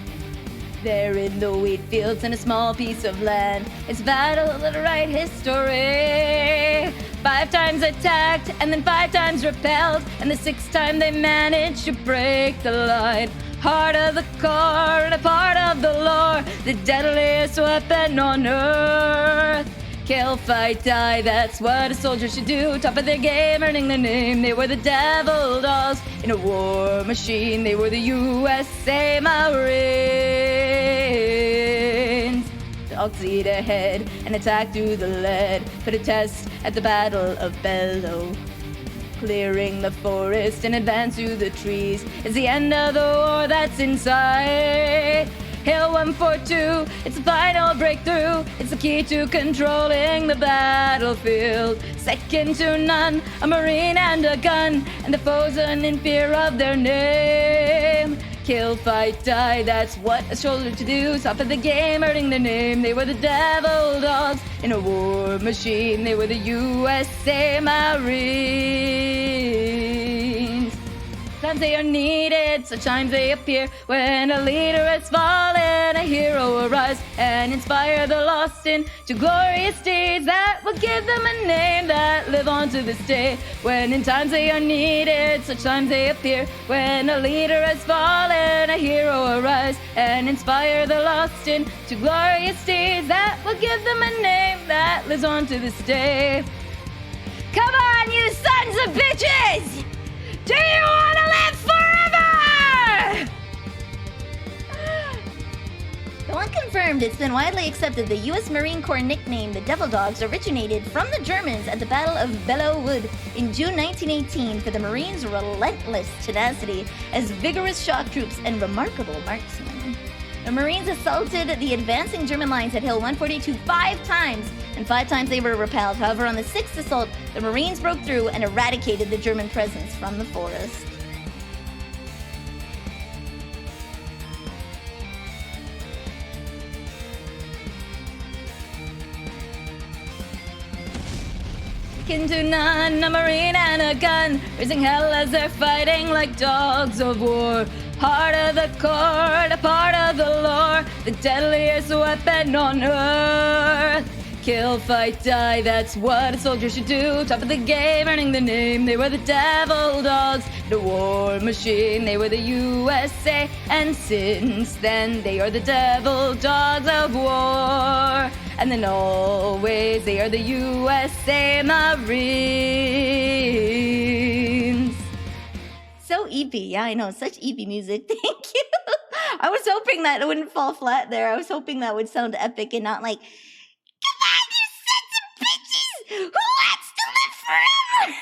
Speaker 1: There in the wheat fields in a small piece of land, it's battle to write history. 5 times attacked and then 5 times repelled, and the 6th time they managed to break the line. Heart of the core and a part of the lore, the deadliest weapon on earth. Kill, fight, die, that's what a soldier should do. Top of their game, earning their name. They were the devil dogs in a war machine. They were the USA Marines. Dogs eat ahead and attack through the lead. Put a test at the Battle of Bellow. Clearing the forest and advance through the trees. It's the end of the war that's in sight. Hill 142, it's the final breakthrough. It's the key to controlling the battlefield. Second to none, a marine and a gun, and the foes are in fear of their name. Kill, fight, die, that's what a soldier to do. Top of the game, earning their name. They were the devil dogs in a war machine. They were the USA Marines. Sometimes they are needed, sometimes they appear. When a leader has fallen, a hero arrives and inspire the lost into glorious deeds that will give them a name that live on to this day. When in times they are needed, such times they appear. When a leader has fallen, a hero arrives and inspire the lost into glorious deeds that will give them a name that lives on to this day. Come on, you sons of bitches! Do you want to live forever? Though unconfirmed, it's been widely accepted the U.S. Marine Corps nickname the Devil Dogs originated from the Germans at the Battle of Belleau Wood in June 1918 for the Marines' relentless tenacity as vigorous shock troops and remarkable marksmen. The Marines assaulted the advancing German lines at Hill 142 5 times, and 5 times they were repelled. However, on the 6th assault, the Marines broke through and eradicated the German presence from the forest. Second to none, a Marine and a gun, raising hell as they're fighting like dogs of war. Heart of the core, a part of the lore, the deadliest weapon on earth. Kill, fight, die, that's what a soldier should do. Top of the game, earning the name. They were the devil dogs, the war machine. They were the USA, and since then they are the devil dogs of war. And then always they are the USA Marines. So EP, yeah, I know, such EP music. Thank you. I was hoping that it wouldn't fall flat there. I was hoping that would sound epic and not like, come on, you sons of bitches! Who wants to live forever?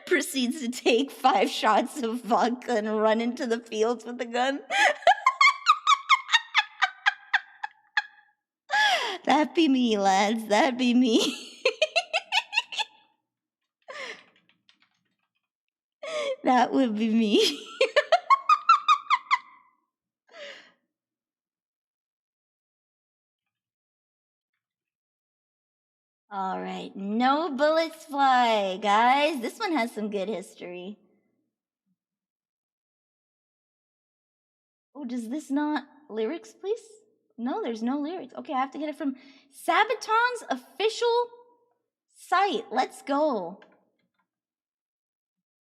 Speaker 1: Proceeds to take 5 shots of vodka and run into the fields with a gun. That'd be me, lads. That'd be me. That would be me. All right, no bullets fly, guys. This one has some good history. Oh, does this not lyrics, please? No, there's no lyrics. Okay, I have to get it from Sabaton's official site. Let's go.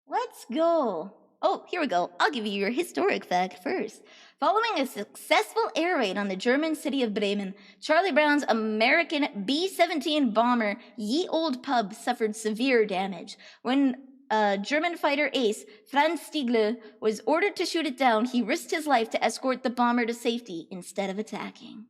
Speaker 1: Let's go. Oh, here we go. I'll give you your historic fact first. Following a successful air raid on the German city of Bremen, Charlie Brown's American B-17 bomber Ye Old Pub suffered severe damage. When German fighter ace Franz Stiegler was ordered to shoot it down, he risked his life to escort the bomber to safety instead of attacking.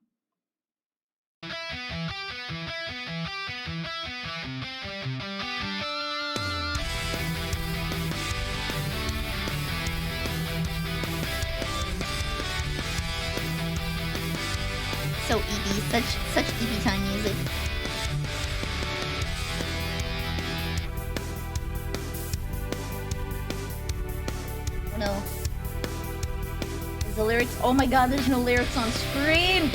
Speaker 1: So EP, such EP time music. Oh no. Is the lyrics? Oh my god, there's no lyrics on screen!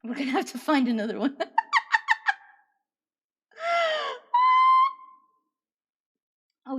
Speaker 1: We're gonna have to find another one. Oh,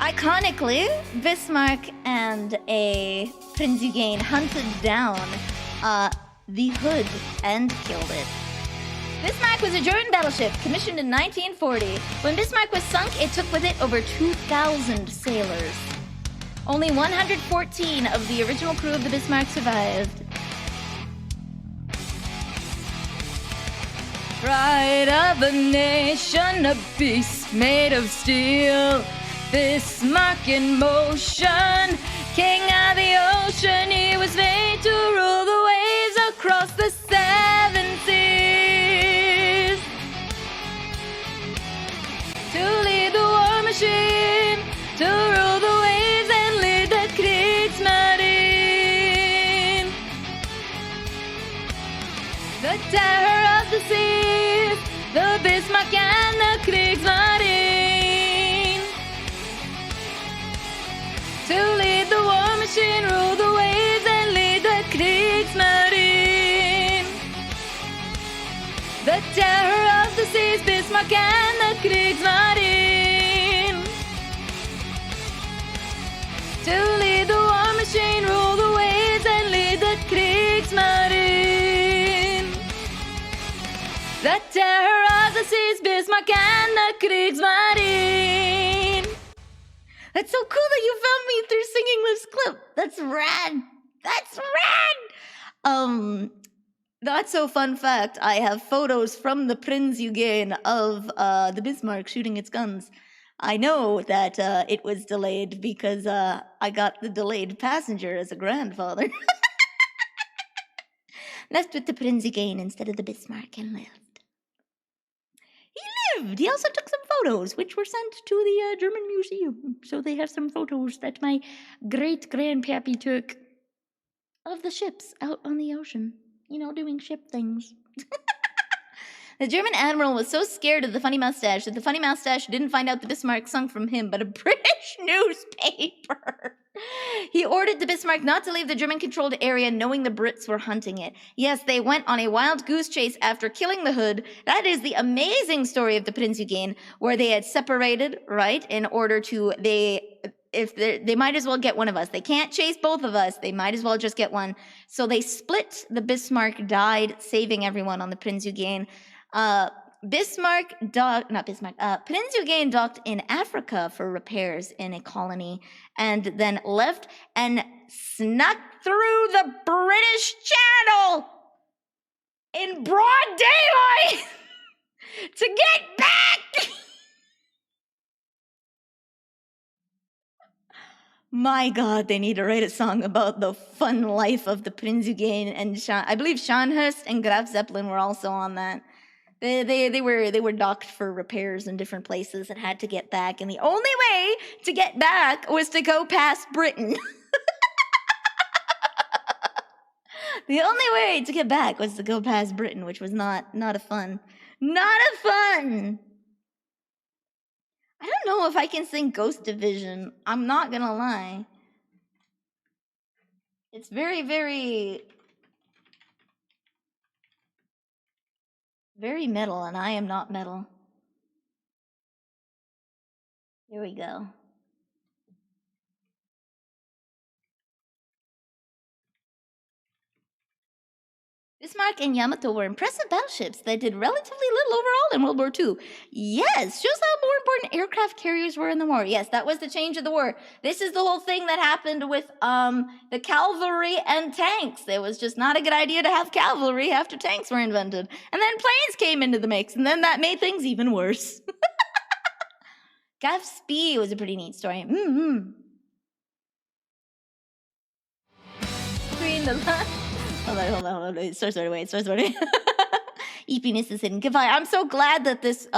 Speaker 1: Iconically, Bismarck and a Prinz Eugen hunted down the Hood and killed it. Bismarck was a German battleship commissioned in 1940. When Bismarck was sunk, it took with it over 2,000 sailors. Only 114 of the original crew of the Bismarck survived. Pride of a nation, a beast made of steel. Bismarck in motion, king of the ocean. He was made to rule the waves across the 7 seas. To lead the war machine, to rule the waves and lead the Kriegsmarine. The terror of the seas, the Bismarck and the Kriegsmarine. To lead the war machine, rule the waves and lead the Kriegsmarine. The terror of the seas, Bismarck and the Kriegsmarine. To lead the war machine, rule the waves and lead the Kriegsmarine. The terror of the seas, Bismarck and the Kriegsmarine. That's so cool that you found me through singing this clip. That's rad. That's rad. Not so fun fact. I have photos from the Prinz Eugen of the Bismarck shooting its guns. I know that it was delayed because I got the delayed passenger as a grandfather. Left with the Prinz Eugen instead of the Bismarck and lived. He lived. He also took some photos, which were sent to the German museum. So they have some photos that my great-grandpappy took of the ships out on the ocean. You know, doing ship things. The German admiral was so scared of the funny mustache that the funny mustache didn't find out the Bismarck sunk from him, but a British newspaper. He ordered the Bismarck not to leave the German-controlled area, knowing the Brits were hunting it. Yes, they went on a wild goose chase after killing the Hood. That is the amazing story of the Prinz Eugen, where they had separated, right, in order to, they might as well get one of us. They can't chase both of us. They might as well just get one. So they split. The Bismarck died, saving everyone on the Prinz Eugen. Prinz Eugen docked in Africa for repairs in a colony and then left and snuck through the British Channel in broad daylight to get back. My God, they need to write a song about the fun life of the Prinz Eugen and I believe Scharnhorst and Graf Zeppelin were also on that. They were docked for repairs in different places and had to get back, and the only way to get back was to go past Britain. The only way to get back was to go past Britain, which was not a fun. Not a fun! I don't know if I can sing Ghost Division. I'm not gonna lie. It's very, very... very metal, and I am not metal. Here we go. Bismarck and Yamato were impressive battleships that did relatively little overall in World War II. Yes, shows how more important aircraft carriers were in the war. Yes, that was the change of the war. This is the whole thing that happened with the cavalry and tanks. It was just not a good idea to have cavalry after tanks were invented. And then planes came into the mix, and then that made things even worse. Gatsby was a pretty neat story. Between the lines. Hold on. It starts right away. Eepiness is hidden. Goodbye. I'm so glad that this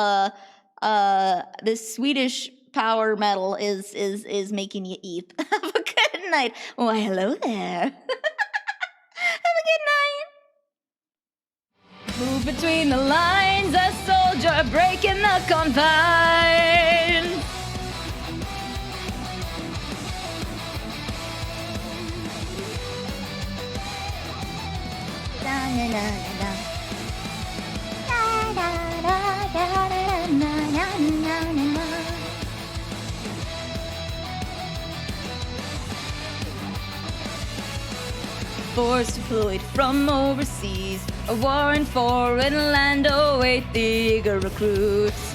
Speaker 1: this Swedish power metal is making you eep. Have a good night. Why, hello there. Have a good night. Move between the lines, a soldier breaking the confines. force deployed from overseas. A war in foreign land await the eager recruits.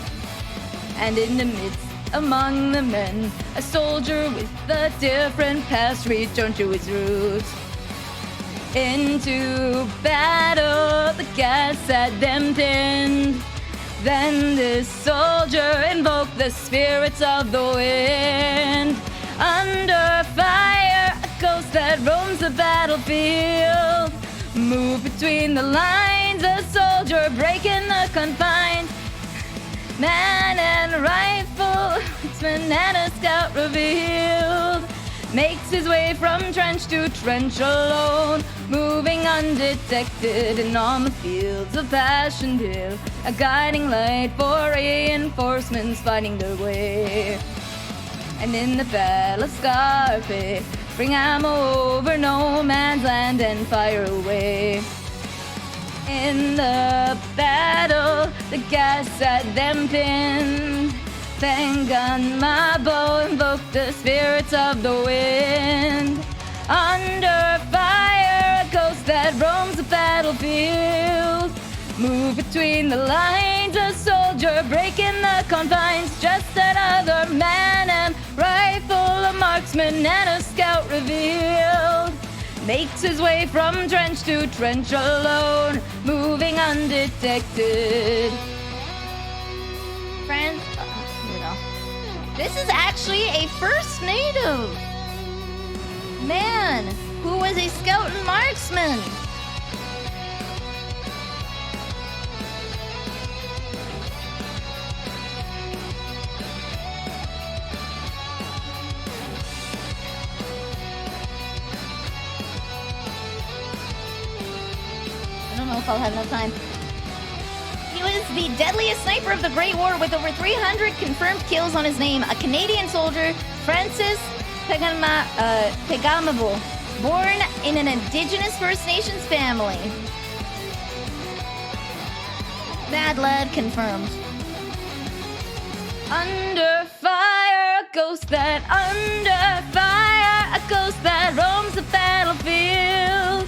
Speaker 1: And in the midst, among the men, a soldier with a different past returned to his roots. Into battle, the gas had them pinned. Then this soldier invoked the spirits of the wind. Under fire, a ghost that roams the battlefield. Move between the lines, a soldier breaking the confines. Man and rifle, marksman and a scout revealed. Makes his way from trench to trench alone, moving undetected and on the fields of Passchendaele. A guiding light for reinforcements finding their way. And in the battle of Scarpe, bring ammo over no man's land and fire away. In the battle, the gas had them pinned. Then gun my bow, invoke the spirits of the wind. Under fire, a ghost that roams the battlefield. Move between the lines, a soldier breaking the confines. Just another man and rifle, a marksman and a scout revealed. Makes his way from trench to trench alone, moving undetected. Friends, this is actually a first native man who was a scout and marksman. I don't know if I'll have enough time. He was the deadliest sniper of the Great War with over 300 confirmed kills on his name. A Canadian soldier, Francis Pegamable, born in an indigenous First Nations family. Mad lad confirmed. Under fire, a ghost that under fire, a ghost that roams the battlefield.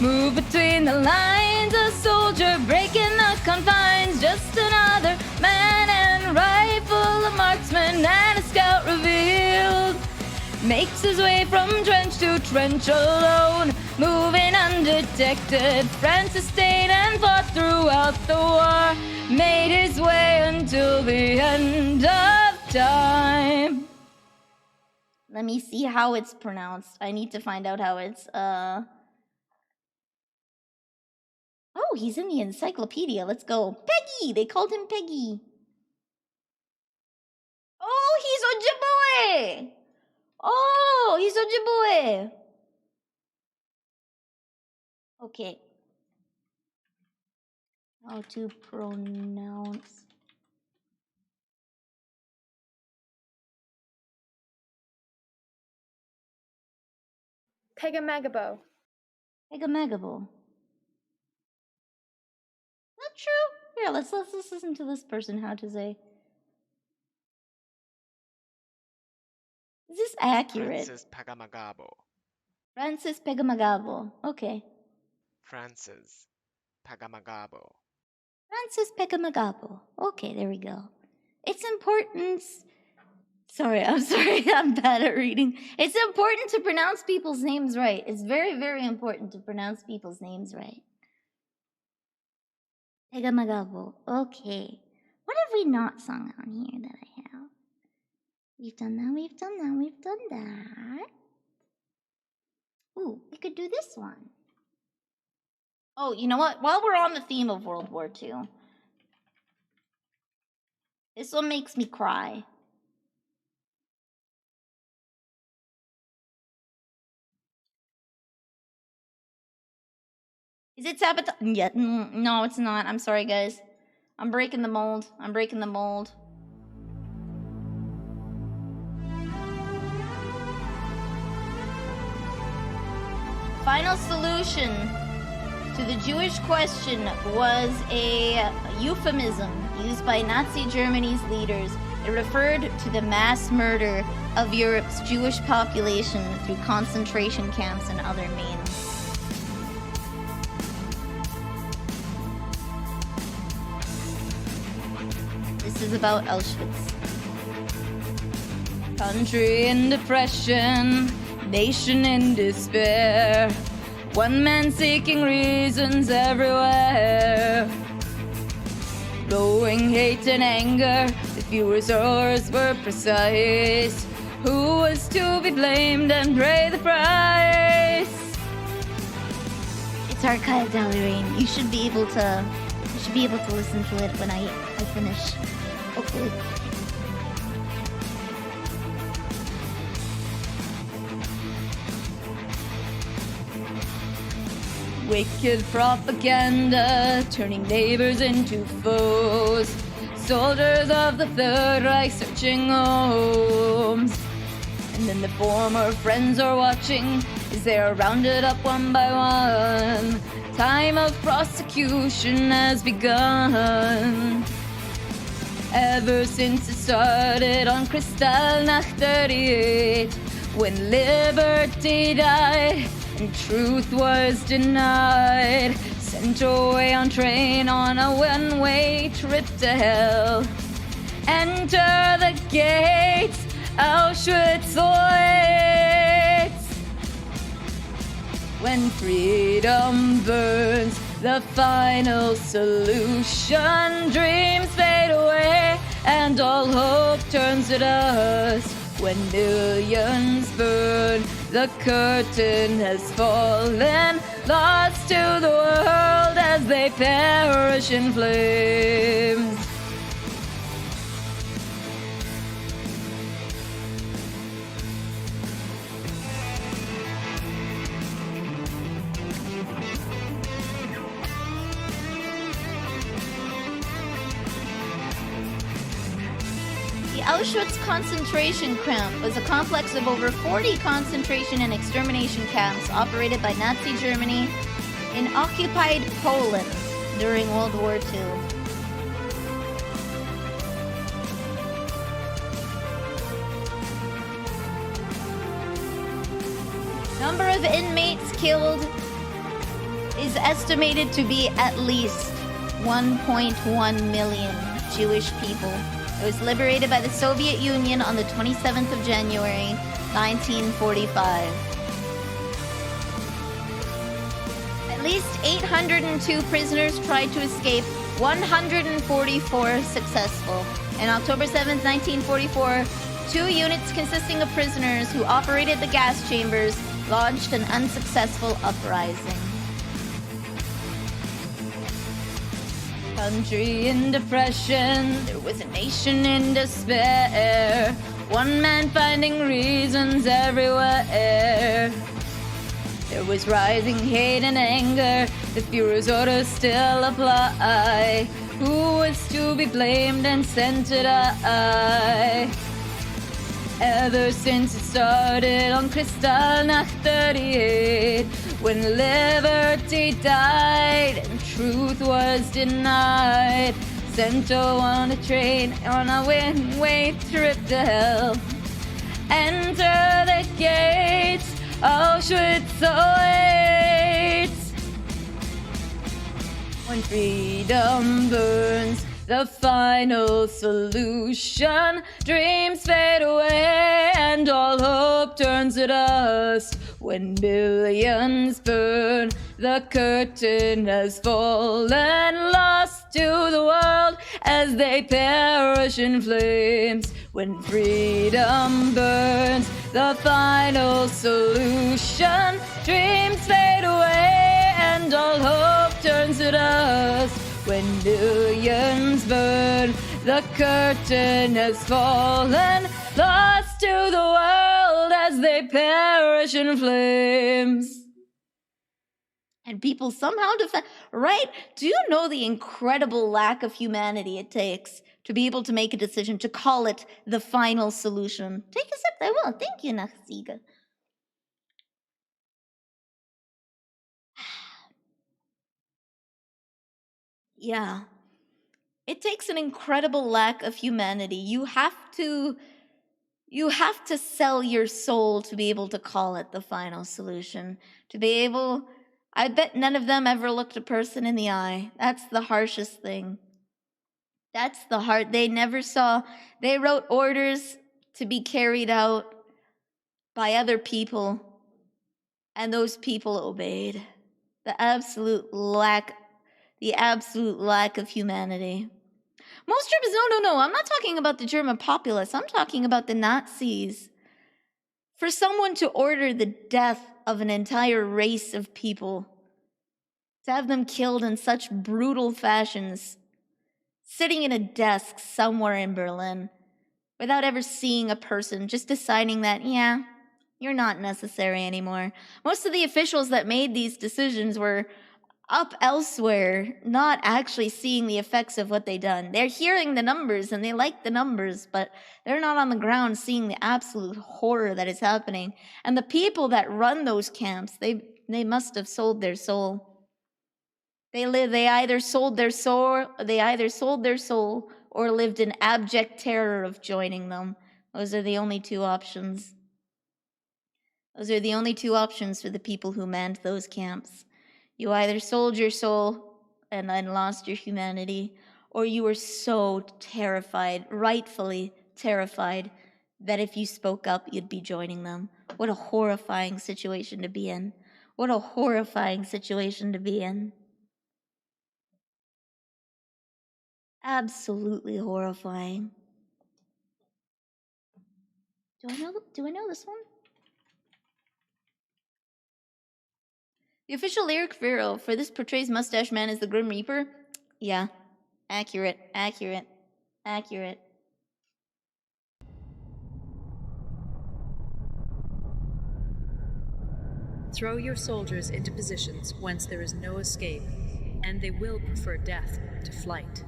Speaker 1: Move between the lines, a soldier breaking the confines. Just another man and rifle, a marksman and a scout revealed. Makes his way from trench to trench alone, moving undetected. Francis stayed and fought throughout the war, made his way until the end of time. Let me see how it's pronounced. I need to find out how it's, Oh, he's in the encyclopedia. Let's go. Peggy! They called him Peggy. Oh, he's Ojibwe! Oh, he's Ojibwe. Okay. How to pronounce...
Speaker 2: Pegamagabo.
Speaker 1: Pegamagabo. Not true? Here, let's listen to this person how to say. Is this accurate?
Speaker 3: Francis Pegamagabo.
Speaker 1: Francis Pegamagabo. Okay.
Speaker 3: Francis Pegamagabo.
Speaker 1: Francis Pegamagabo. Okay, there we go. It's important. Sorry, I'm bad at reading. It's important to pronounce people's names right. It's very, very important to pronounce people's names right. Pegamagabo. Okay. What have we not sung on here that I have? We've done that, we've done that, we've done that. Ooh, we could do this one. Oh, you know what? While we're on the theme of World War II, this one makes me cry. Is it Sabaton? Yeah, no, it's not. I'm sorry, guys. I'm breaking the mold. I'm breaking the mold. Final solution to the Jewish question was a euphemism used by Nazi Germany's leaders. It referred to the mass murder of Europe's Jewish population through concentration camps and other means. is about Auschwitz. Country in depression, nation in despair. One man seeking reasons everywhere. Blowing hate and anger, the viewers' orders were precise. Who was to be blamed and pay the price? It's archived, Alirain. You should be able to listen to it when I finish. Hopefully. Wicked propaganda, turning neighbors into foes. Soldiers of the Third Reich searching homes. And then the former friends are watching as they are rounded up one by one. Time of prosecution has begun. Ever since it started on Kristallnacht 38, when liberty died and truth was denied, sent away on train on a one-way trip to hell. Enter the gates, Auschwitz awaits. When freedom burns, the final solution. Dreams fade away and all hope turns to dust. When millions burn, the curtain has fallen, lost to the world as they perish in flames. The Auschwitz concentration camp was a complex of over 40 concentration and extermination camps operated by Nazi Germany in occupied Poland during World War II. Number of inmates killed is estimated to be at least 1.1 million Jewish people. It was liberated by the Soviet Union on the 27th of January, 1945. At least 802 prisoners tried to escape, 144 successful. On October 7th, 1944, 2 units consisting of prisoners who operated the gas chambers launched an unsuccessful uprising. Country in depression, there was a nation in despair. One man finding reasons everywhere. There was rising hate and anger, the Führer's orders still apply. Who was to be blamed and sent to die? Ever since it started on Kristallnacht 38, when liberty died and truth was denied, sent on a train on a one-way trip to hell. Enter the gates, Auschwitz awaits. When freedom burns, the final solution. Dreams fade away and all hope turns to dust. When billions burn, the curtain has fallen, lost to the world as they perish in flames. When freedom burns, the final solution. Dreams fade away and all hope turns to dust. When millions burn, the curtain has fallen, lost to the world as they perish in flames. And people somehow defend, right? Do you know the incredible lack of humanity it takes to be able to make a decision, to call it the final solution? Take a sip, I will. Thank you, Nachsiga. Yeah. It takes an incredible lack of humanity. You have to sell your soul to be able to call it the final solution. To be able, I bet none of them ever looked a person in the eye. That's the harshest thing. That's the heart. They never saw. They wrote orders to be carried out by other people, and those people obeyed. The absolute lack of humanity. Most Germans, no, I'm not talking about the German populace. I'm talking about the Nazis. For someone to order the death of an entire race of people, to have them killed in such brutal fashions, sitting in a desk somewhere in Berlin, without ever seeing a person, just deciding that, yeah, you're not necessary anymore. Most of the officials that made these decisions were up elsewhere, not actually seeing the effects of what they've done. They're hearing the numbers and they like the numbers, but they're not on the ground seeing the absolute horror that is happening. And the people that run those camps, they must have sold their soul. They either sold their soul or lived in abject terror of joining them. Those are the only two options. Those are the only two options for the people who manned those camps. You either sold your soul and then lost your humanity, or you were so terrified, rightfully terrified, that if you spoke up, you'd be joining them. What a horrifying situation to be in. What a horrifying situation to be in. Absolutely horrifying. Do I know this one? The official lyric for this portrays Mustache Man as the Grim Reaper? Yeah. Accurate.
Speaker 2: Throw your soldiers into positions whence there is no escape, and they will prefer death to flight.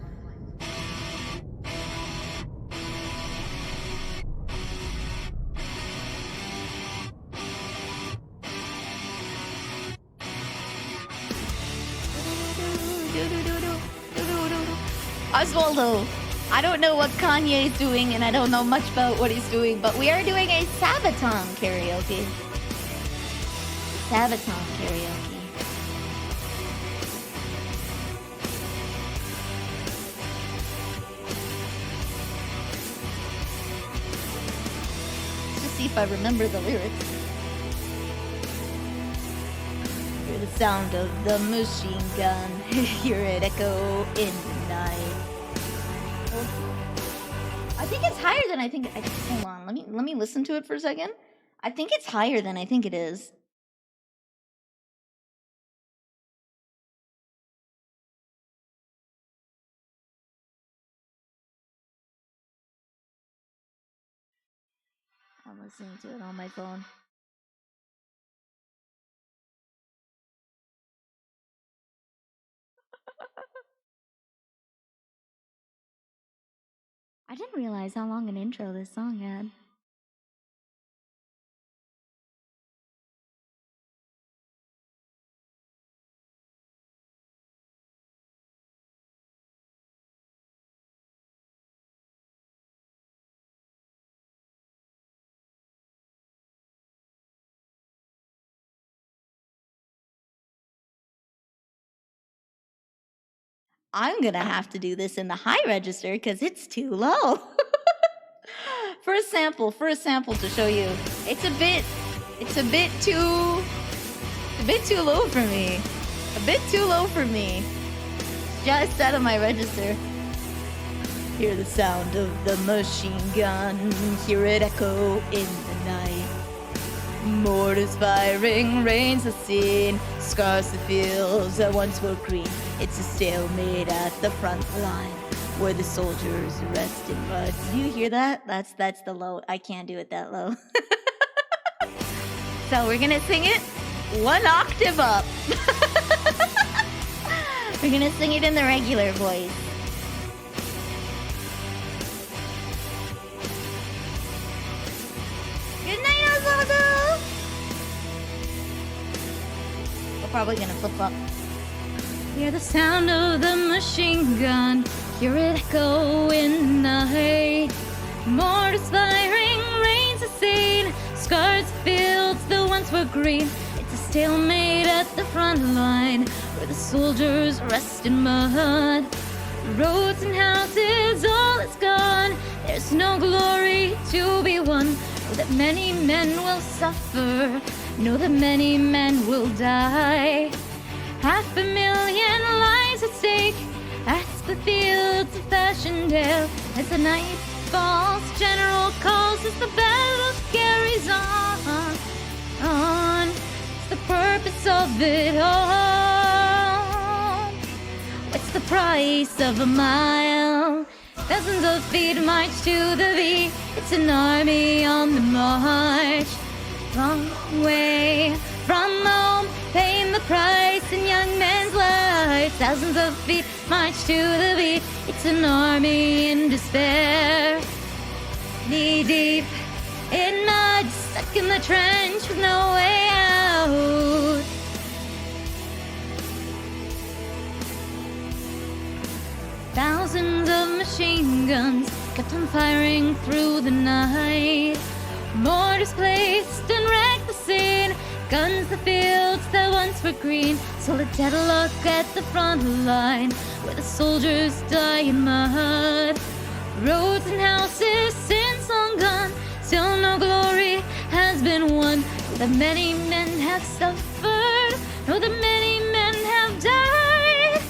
Speaker 1: Oswaldo, I don't know what Kanye's doing, and I don't know much about what he's doing, but we are doing a Sabaton Karaoke. Sabaton Karaoke. Let's just see if I remember the lyrics. Hear the sound of the machine gun. Hear it echo in the night. I think it's higher than I think. Hold on, let me listen to it for a second. I think it's higher than I think it is. I'm listening to it on my phone. I didn't realize how long an intro this song had. I'm gonna have to do this in the high register because it's too low. For a sample to show you. It's a bit too low for me. A bit too low for me. Just out of my register. Hear the sound of the machine gun. Hear it echo in the night. Mortars firing, rains the scene. Scars the fields that once were green. It's a stalemate at the front line, where the soldiers rest in mud. Do you hear that? That's the low. I can't do it that low. So we're gonna sing it one octave up. We're gonna sing it in the regular voice. Good night, Oswaldo! We're probably gonna flip up. Hear the sound of the machine gun. Hear it echo in the night. Mortars firing, rains the scene. Scars fields that once were green. It's a stalemate at the front line, where the soldiers rest in mud. Roads and houses, all is gone. There's no glory to be won. Know that many men will suffer. Know that many men will die. 500,000 lives at stake. Ask the fields of Passchendaele. As the night falls, general calls as the battle carries on. It's the purpose of it all. What's the price of a mile? Thousands of feet march to the beat. It's an army on the march. Long way from home, paying the price in young men's lives. Thousands of feet march to the beat. It's an army in despair. Knee deep in mud, stuck in the trench with no way out. Thousands of machine guns kept on firing through the night. Mortars placed and wrecked the scene. Guns the fields that once were green. Solid deadlock at the front line, where the soldiers die in mud. Roads and houses since long gone. Still no glory has been won. Know that many men have suffered. Know that many men have died.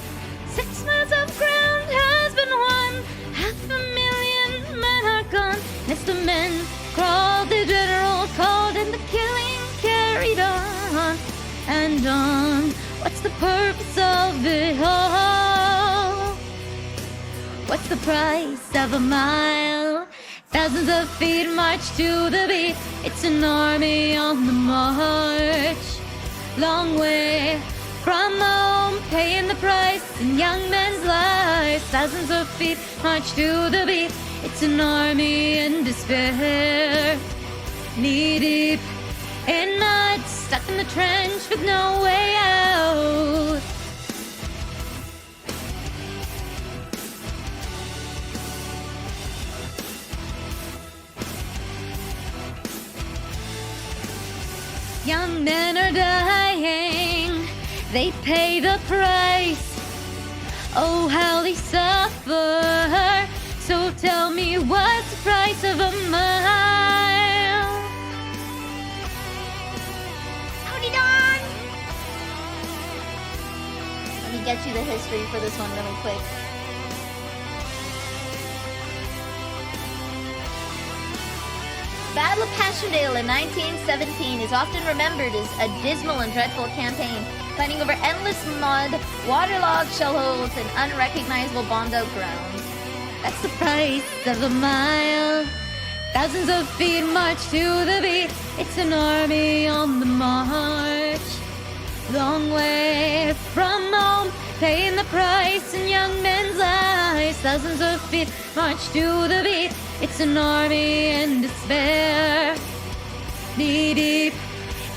Speaker 1: 6 miles of ground has been won. 500,000 men are gone. As the men crawled, the general called, and the killing carried on and on. What's the purpose of it all? What's the price of a mile? Thousands of feet march to the beat. It's an army on the march. Long way from home, paying the price in young men's lives. Thousands of feet march to the beat. It's an army in despair. Knee deep in mud, stuck in the trench with no way out. Young men are dying, they pay the price. Oh, how they suffer. So tell me, what's the price of a mile? Howdy, Don! Let me get you the history for this one really quick. Battle of Passchendaele in 1917 is often remembered as a dismal and dreadful campaign, fighting over endless mud, waterlogged shell holes, and unrecognizable bombed-out ground. That's the price of a mile. Thousands of feet march to the beat. It's an army on the march. Long way from home, paying the price in young men's lives. Thousands of feet march to the beat. It's an army in despair. Knee deep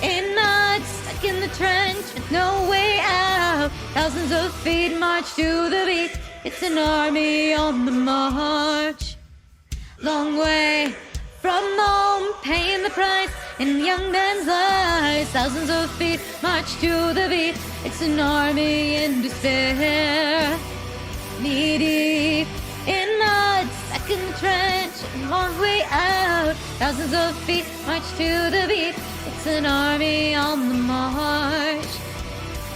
Speaker 1: in mud, stuck in the trench with no way out. Thousands of feet march to the beat. It's an army on the march. Long way from home, paying the price in young men's lives. Thousands of feet march to the beat. It's an army in despair. Knee deep in mud, stuck in the trench, a long way out. Thousands of feet march to the beat. It's an army on the march.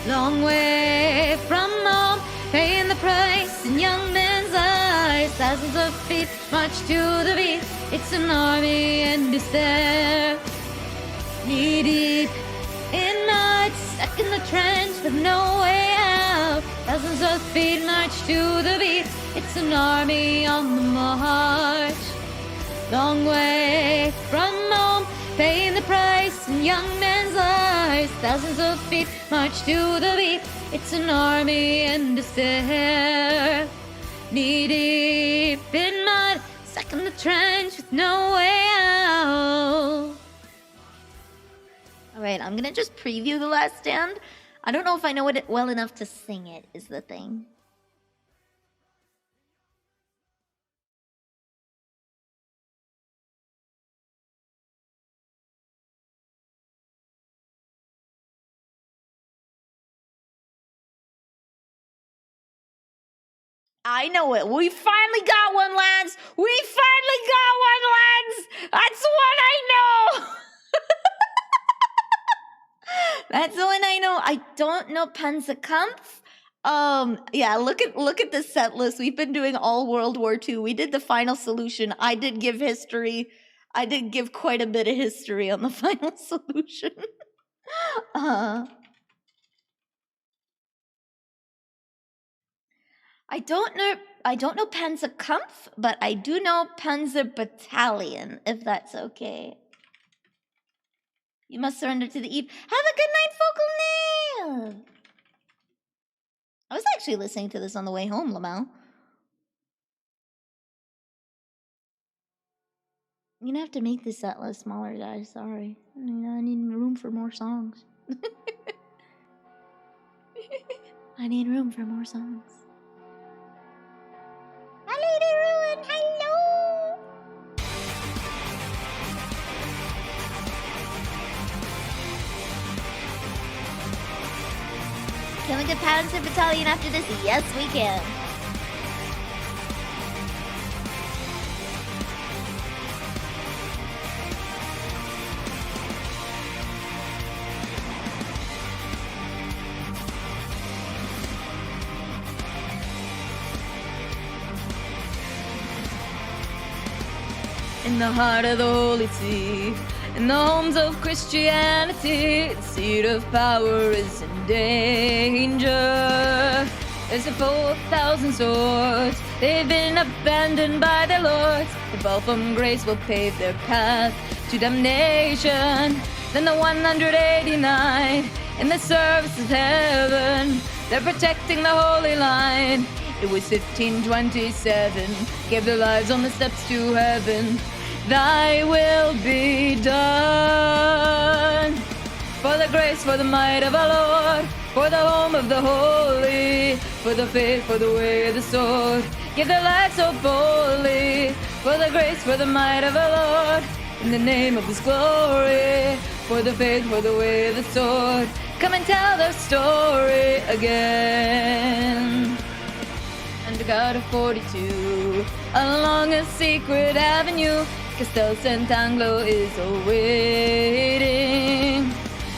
Speaker 1: Long way from home, paying the price in young men's lives. Thousands of feet march to the beat. It's an army in despair. Knee deep in mud, stuck in the trench with no way out. Thousands of feet march to the beat. It's an army on the march. Long way from home, paying the price in young men's lives. Thousands of feet march to the beat. It's an army in despair. Knee deep in mud, stuck in the trench with no way out. Alright, I'm gonna just preview the last stand. I don't know if I know it well enough to sing it, is the thing. I know it. We finally got one, lads. We finally got one, lads. That's what I know. That's the one I know. I don't know Panzer Kampf. Yeah, look at the set list. We've been doing all World War II. We did the final solution. I did give history. I did give quite a bit of history on the final solution. I don't know Panzer Kampf, but I do know Panzer Battalion, if that's okay. You must surrender to the Eve. Have a good night, Focal Nail! I was actually listening to this on the way home, Lamau. You're gonna have to make this set list smaller, guys. Sorry. I need room for more songs. I need room for more songs. Hi, Lady Ruin! Hello! Can we get Panzer Battalion after this? Yes, we can. In the heart of the Holy See, in the homes of Christianity, the seat of power is in danger. There's 4,000 swords, they've been abandoned by their lords. The fall from grace will pave their path to damnation. Then the 189 in the service of heaven, they're protecting the holy line. It was 1527, gave their lives on the steps to heaven. Thy will be done. For the grace, for the might of our Lord, for the home of the holy, for the faith, for the way of the sword, give their lives so boldly. For the grace, for the might of our Lord, in the name of His glory, for the faith, for the way of the sword, come and tell their story again. And God of 42, along a secret avenue, Castel Sant'Angelo is awaiting.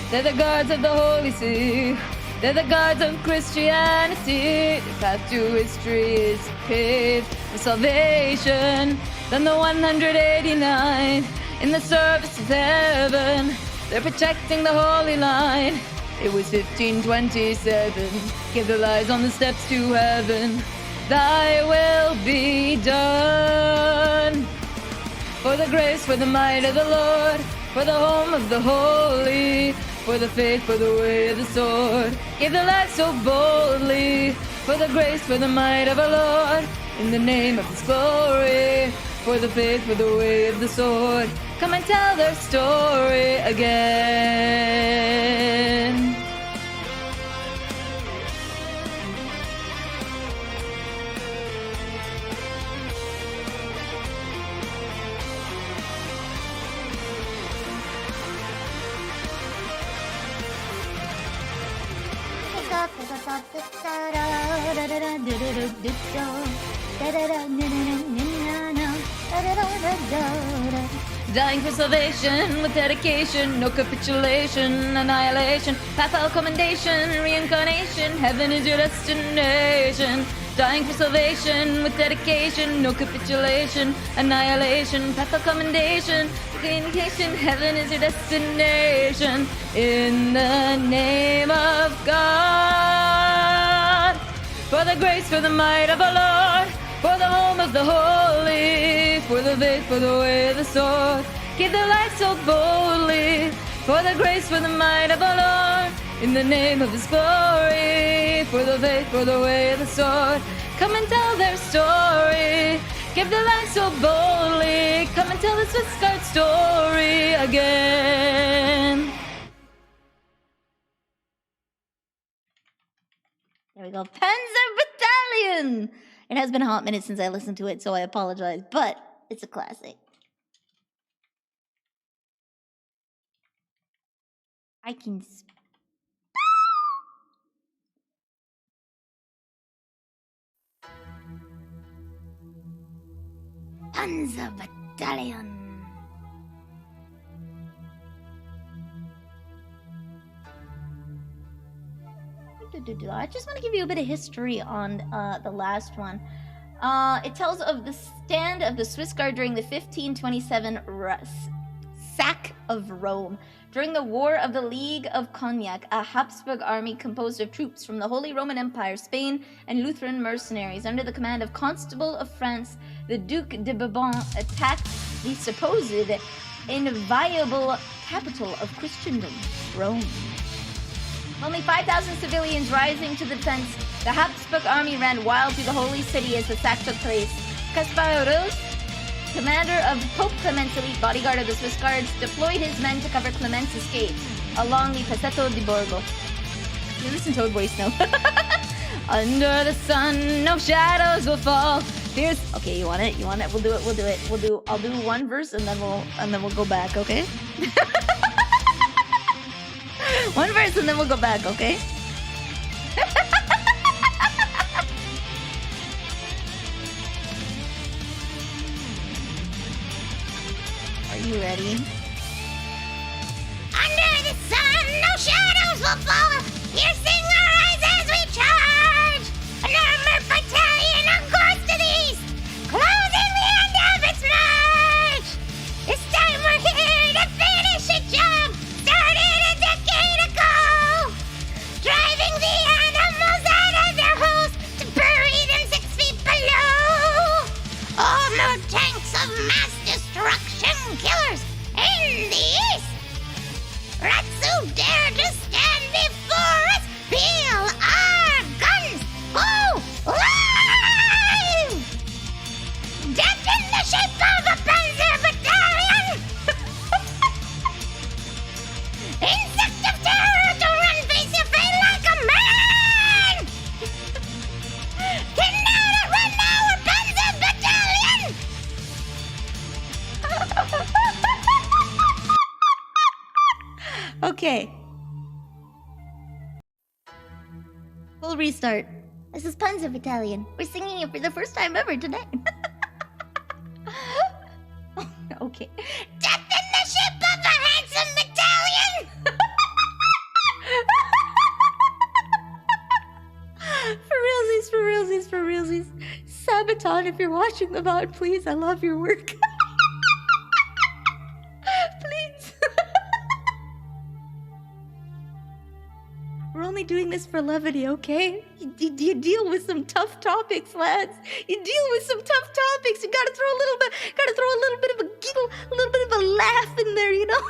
Speaker 1: They're the guards of the Holy See, they're the guards of Christianity. The path to history is paved with salvation. Then the 189 in the service of heaven, they're protecting the holy line. It was 1527, give their lives on the steps to heaven. Thy will be done. For the grace, for the might of the Lord, for the home of the holy, for the faith, for the way of the sword, give their life so boldly. For the grace, for the might of our Lord, in the name of His glory, for the faith, for the way of the sword, come and tell their story again. Dying for salvation with dedication, no capitulation, annihilation, papal commendation, reincarnation, heaven is your destination. Dying for salvation with dedication, no capitulation, annihilation, papal commendation, reincarnation, heaven is your destination. In the name of God, for the grace, for the might of our Lord, for the home of the holy, for the faith, for the way of the sword, give their life so boldly. For the grace, for the might of our Lord, in the name of His glory, for the faith, for the way of the sword, come and tell their story. Give their life so boldly, come and tell the Swiss Guard story again. There we go, Panzer Battalion! It has been a hot minute since I listened to it, so I apologize, but it's a classic. I can... Panzer Battalion. I just want to give you a bit of history on the last one. It tells of the stand of the Swiss Guard during the 1527 sack of Rome. During the War of the League of Cognac, a Habsburg army composed of troops from the Holy Roman Empire, Spain, and Lutheran mercenaries under the command of Constable of France, the Duc de Bourbon, attacked the supposed inviolable capital of Christendom, Rome. Only 5,000 civilians rising to the defense, the Habsburg army ran wild through the holy city as the sack took place. Kasparov, commander of Pope Clement's elite bodyguard of the Swiss Guards, deployed his men to cover Clement's escape along the Passetto di Borgo. You listen to a voice now. Under the sun, no shadows will fall. Here's okay. You want it? You want it? We'll do it. We'll do it. I'll do one verse and then we'll go back. Okay. One verse and then we'll go back, okay? Are you ready? Under the sun, no shadows will fall. Piercing our eyes as we charge. An armored battalion on course to the east, closing the end of its march. This time we're here to finish a job started a decade ago. Driving the animals out of their holes to bury them 6 feet below. Armored tanks of mass destruction killers in the east. Rats who dare to stand before us, feel our guns go live. Death in the shape of a Panzer Battalion. Insect of terror to run face your face like a man. Cannot outrun our Panzer Battalion. Okay. Full restart. This is Panzer Battalion. We're singing it for the first time ever today. Okay. Death in the shape of a handsome battalion! For realsies. Sabaton, if you're watching the VOD, please, I love your work. Please. We're only doing this for levity, okay? You deal with some tough topics, lads. You deal with some tough topics. You gotta throw a little bit of a giggle, a little bit of a laugh in there, you know?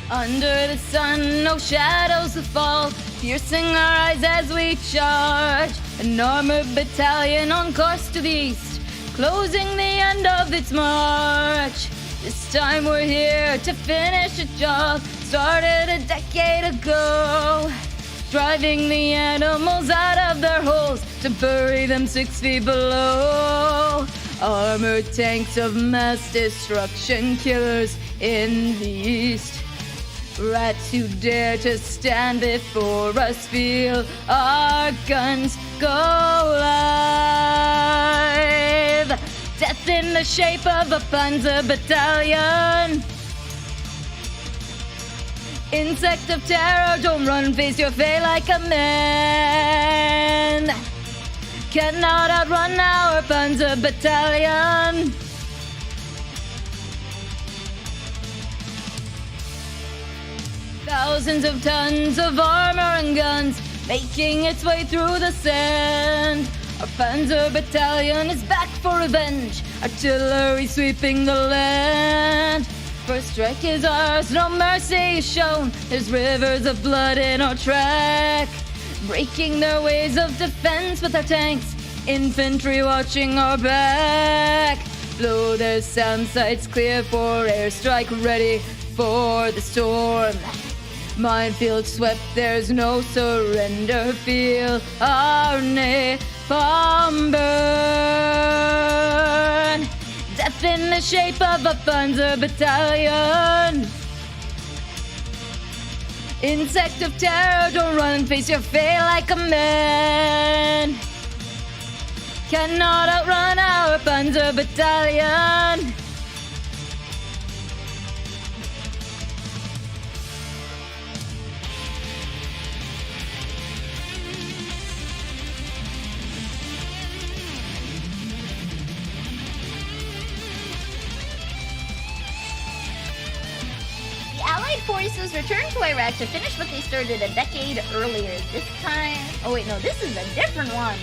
Speaker 1: Under the sun, no shadows will fall, piercing our eyes as we charge. An armored battalion on course to the east, closing the end of its march. This time we're here to finish a job started a decade ago. Driving the animals out of their holes to bury them 6 feet below. Armored tanks of mass destruction killers in the east. Rats who dare to stand before us feel our guns go live. Death in the shape of a Panzer Battalion. Insect of terror, don't run, face your fate like a man. Cannot outrun our Panzer Battalion. Thousands of tons of armor and guns making its way through the sand. Our Panzer Battalion is back for revenge. Artillery sweeping the land. First strike is ours, no mercy is shown. There's rivers of blood in our track. Breaking their ways of defense with our tanks. Infantry watching our back. Blow their sound sights clear for airstrike ready. before the storm. Minefield swept, there's no surrender. Feel our napalm burn. Death in the shape of a Panzer Battalion. Insect of terror, don't run, face your fate like a man. Cannot outrun our Panzer Battalion.
Speaker 4: Allied forces returned to Iraq to finish what they started a decade earlier. This time... Oh wait, no, this is a different one.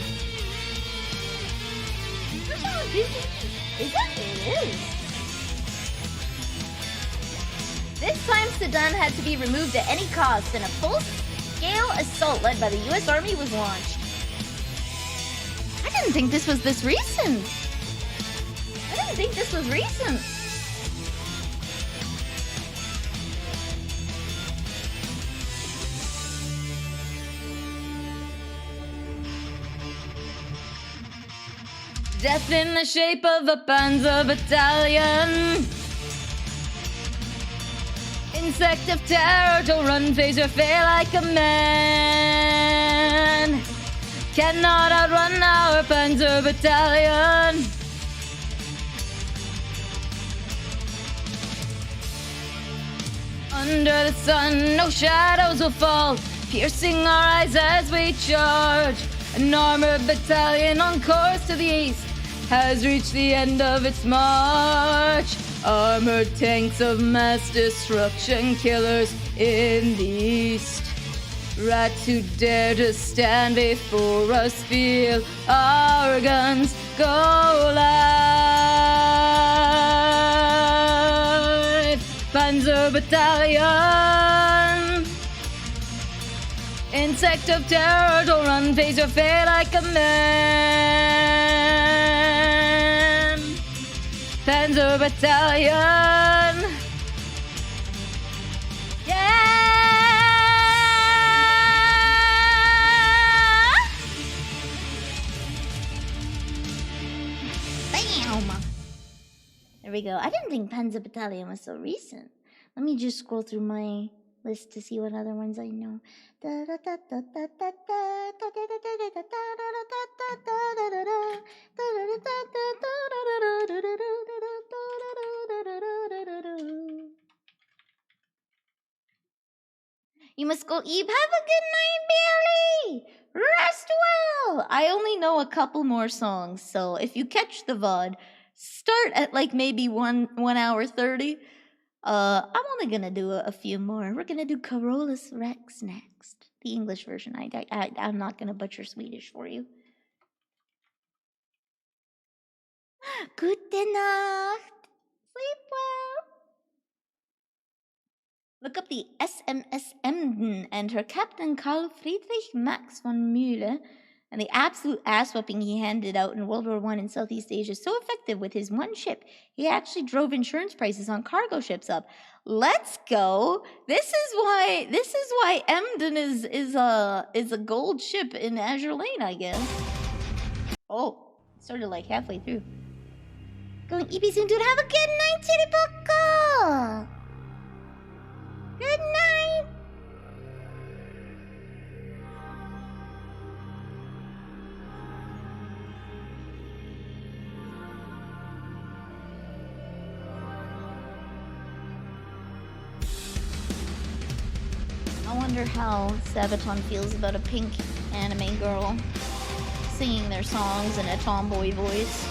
Speaker 4: Is that? It is. This time Sedan had to be removed at any cost and a full-scale assault led by the US Army was launched.
Speaker 1: I didn't think this was this recent.
Speaker 4: I didn't think this was recent.
Speaker 1: Death in the shape of a Panzer Battalion. Insect of terror, don't run, face your fate like a man. Cannot outrun our Panzer Battalion. Under the sun, no shadows will fall, piercing our eyes as we charge. An armored battalion on course to the east has reached the end of its march. Armored tanks of mass destruction, killers in the east. Rats who dare to stand before us, feel our guns go live. Panzer Battalion. Insect of terror, don't run, face your fate like a man. Panzer Battalion. Yeah!
Speaker 4: Bam! There we go. I didn't think Panzer Battalion was so recent. Let me just scroll through my list to see what other ones I know. You must go eat. Have a good night, Bailey. Rest well. I only know a couple more songs, so if you catch the VOD, start at like maybe 1 hour 30. I'm only gonna do a few more. We're gonna do Carolus Rex next. The English version. I'm not gonna butcher Swedish for you. Gute Nacht. Sleep well. Look up the SMS Emden and her captain Karl Friedrich Max von Mühle, and the absolute ass-whooping he handed out in World War I in Southeast Asia. So effective with his one ship, he actually drove insurance prices on cargo ships up. Let's go! This is why Emden is a gold ship in Azure Lane, I guess. Oh, started like halfway through. Going EP soon, dude. Have a good night, Titty Bucka! Good night! I wonder how Sabaton feels about a pink anime girl singing their songs in a tomboy voice.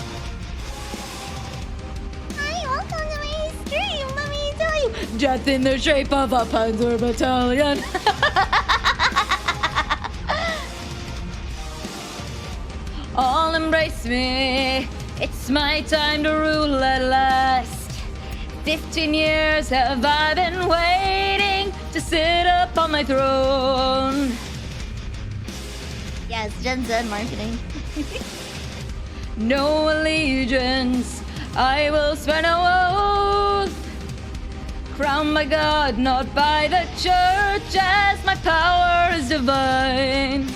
Speaker 4: Hi, welcome to my stream, let me tell you. Death in the shape of a Panzer Battalion. All embrace me, it's my time to rule at last. 15 years have I been waiting to sit up on my throne. Yes, Gen Z marketing. No allegiance, I will swear no oath. crowned by God, not by the church, as my power is divine.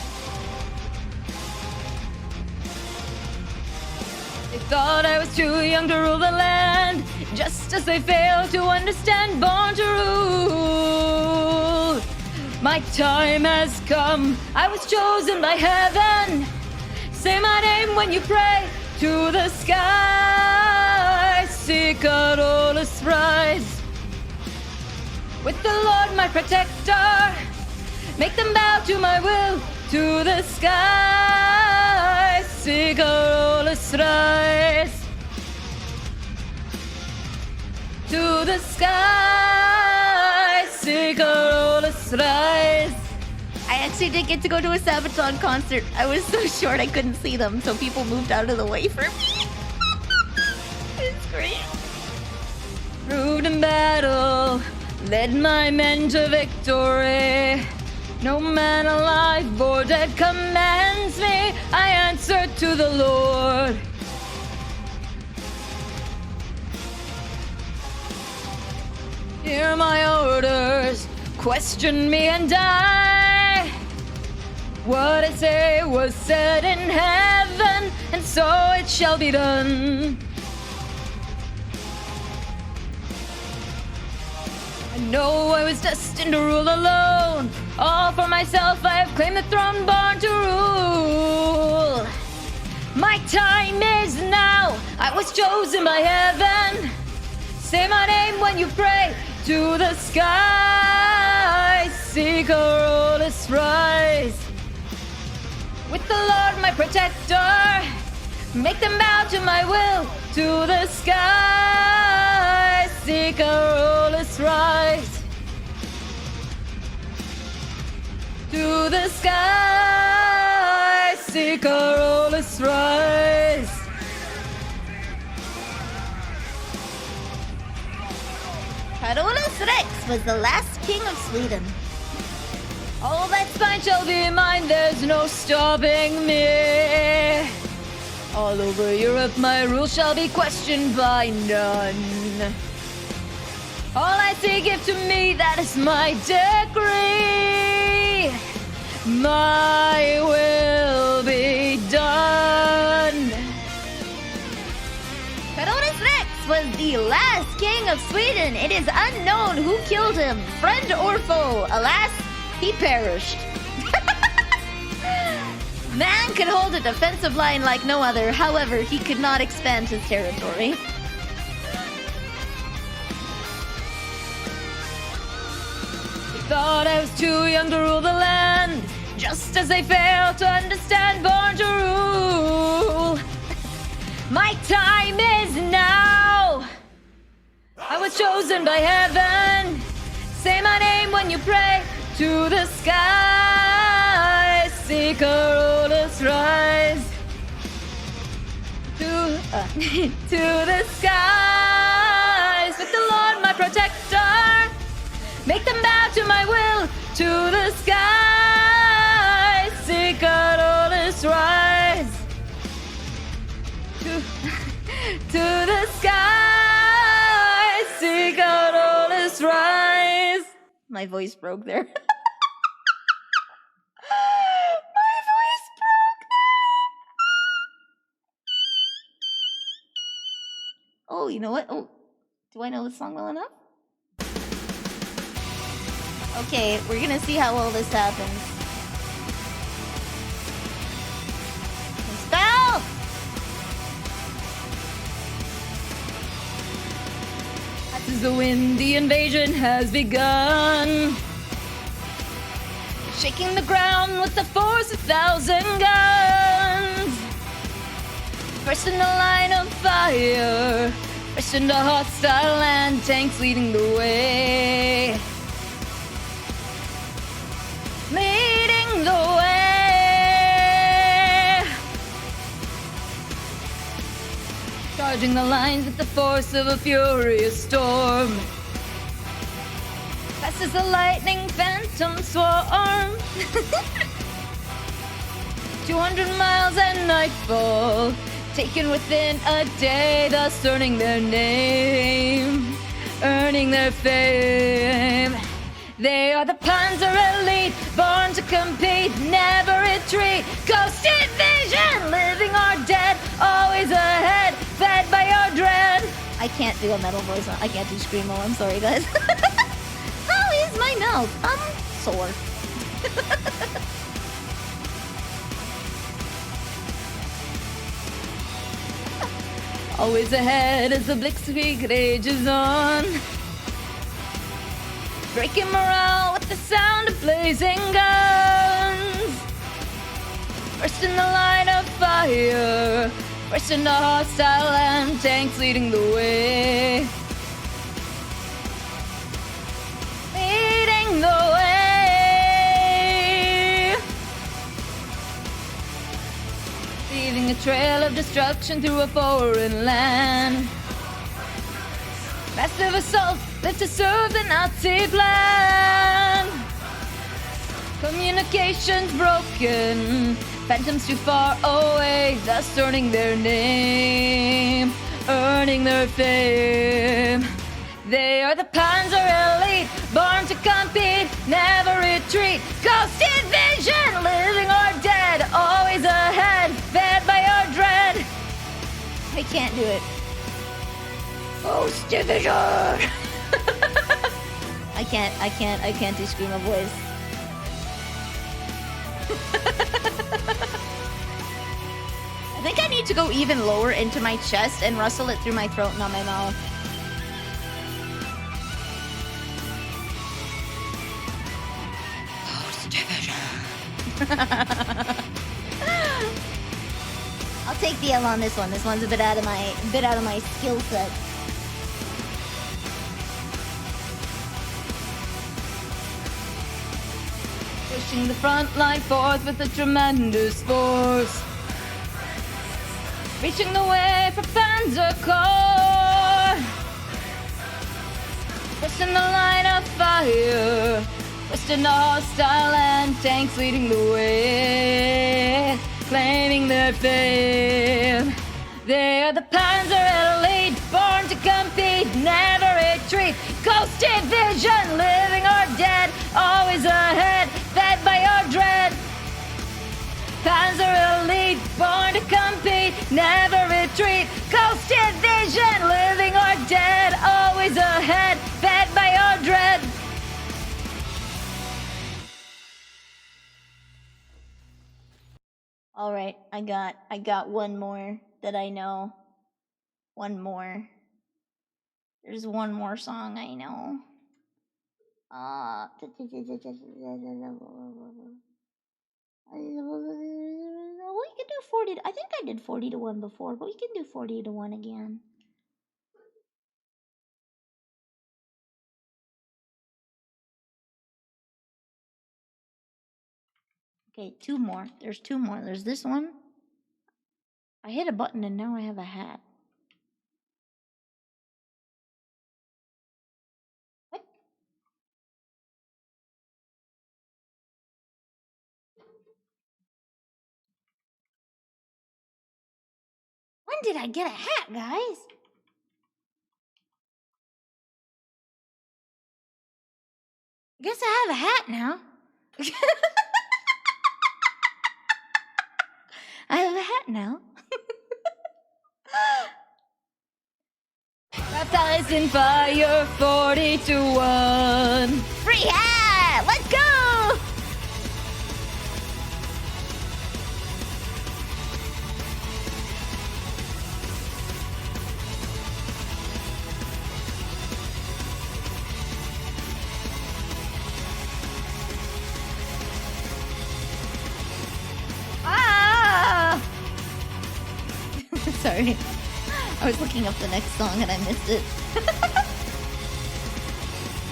Speaker 4: They thought I was too young to rule the land, just as they failed to understand born to rule. My time has come, I was chosen by heaven. Say my name when you pray to the sky. See Carolus rise. With the Lord my protector, make them bow to my will, to the sky. See Carolus rise. To the sky. See Carolus rise. I actually did get to go to a Sabaton concert. I was so short I couldn't see them, so people moved out of the way for me. It's great. Proved in battle, led my men to victory. No man alive or dead commands me. I answer to the Lord. Hear my orders, question me and die. What I say was said in heaven, and so it shall be done. I know I was destined to rule alone. All for myself I have claimed the throne, born to rule. My time is now, I was chosen by heaven. Say my name when you pray to the sky. See Carolus rise. With the Lord my protector, make them bow to my will, to the sky. See Carolus rise. To the sky. See Carolus rise.
Speaker 1: Carolus Rex was the last king of Sweden.
Speaker 4: All that's mine shall be mine, there's no stopping me. All over Europe my rule shall be questioned by none. All I see give to me, that is my decree. My will be done.
Speaker 1: Carolus Rex was the last king of Sweden. It is unknown who killed him, friend or foe. Alas, he perished. Man could hold a defensive line like no other. However, he could not expand his territory.
Speaker 4: They thought I was too young to rule the land, just as they failed to understand born to rule. My time is now. I was chosen by heaven. Say my name when you pray to the sky. See Carolus rise. To the skies. With the Lord my protector, make them bow to my will, to the sky. See Carolus rise. To the sky. See Carolus rise.
Speaker 1: My voice broke there. My
Speaker 4: voice broke
Speaker 1: there. Oh, you know what? Oh, do I know this song well enough? Okay, we're gonna see how well this happens. Spell!
Speaker 4: As the wind, the invasion has begun. Shaking the ground with the force of 1,000 guns. First in the line of fire, first in the hostile land, tanks leading the way. Leading the way. Charging the lines with the force of a furious storm. Fast as the lightning phantom swarm. 200 miles at nightfall, taken within a day, thus earning their name. earning their fame. They are the Panzer elite, born to compete, never retreat. Ghosted vision, living or dead, always ahead, fed by your dread. I can't do a metal voice. I can't do screamo. I'm sorry, guys. How is my mouth? I'm sore. Always ahead as the blitzkrieg rages on, breaking morale with the sound of blazing guns. First in the line of fire, first in the hostile land, tanks leading the way. Leading the way. Leaving a trail of destruction through a foreign land. Massive assault lit to serve the Nazi plan. Communications broken, phantoms too far away, thus earning their name, earning their fame. They are the Panzer elite, born to compete, never retreat. Ghosted vision, living or dead, always ahead, fed by your dread. I can't do it. Ghost division. I can't do screamo voice. I think I need to go even lower into my chest and rustle it through my throat, not my mouth. Ghost division. I'll take the L on this one. This one's a bit out of my skill set. Pushing the front line forth with a tremendous force, reaching the way for Panzer Corps. First in the line of fire, first in the hostile land, tanks leading the way, claiming their fame. They are the Panzer elite, born to compete, never retreat. Ghosted vision, living or dead, always ahead, fed by your dread. Panzer elite, born to compete, never retreat. Ghosted vision, living or dead, always ahead, fed by your dread. All right, I got one more that I know. One more. There's one more song I know. We can do 40. I think I did 40 to 1 before, but we can do 40 to 1 again. Okay, two more. There's two more. There's this one. I hit a button and now I have a hat. What? When did I get a hat, guys? I guess I have a hat now. I have a hat now. Baptized in fire, 40 to 1. Free hat! Let's go! Ah! Sorry. I was looking up the next song and I missed it.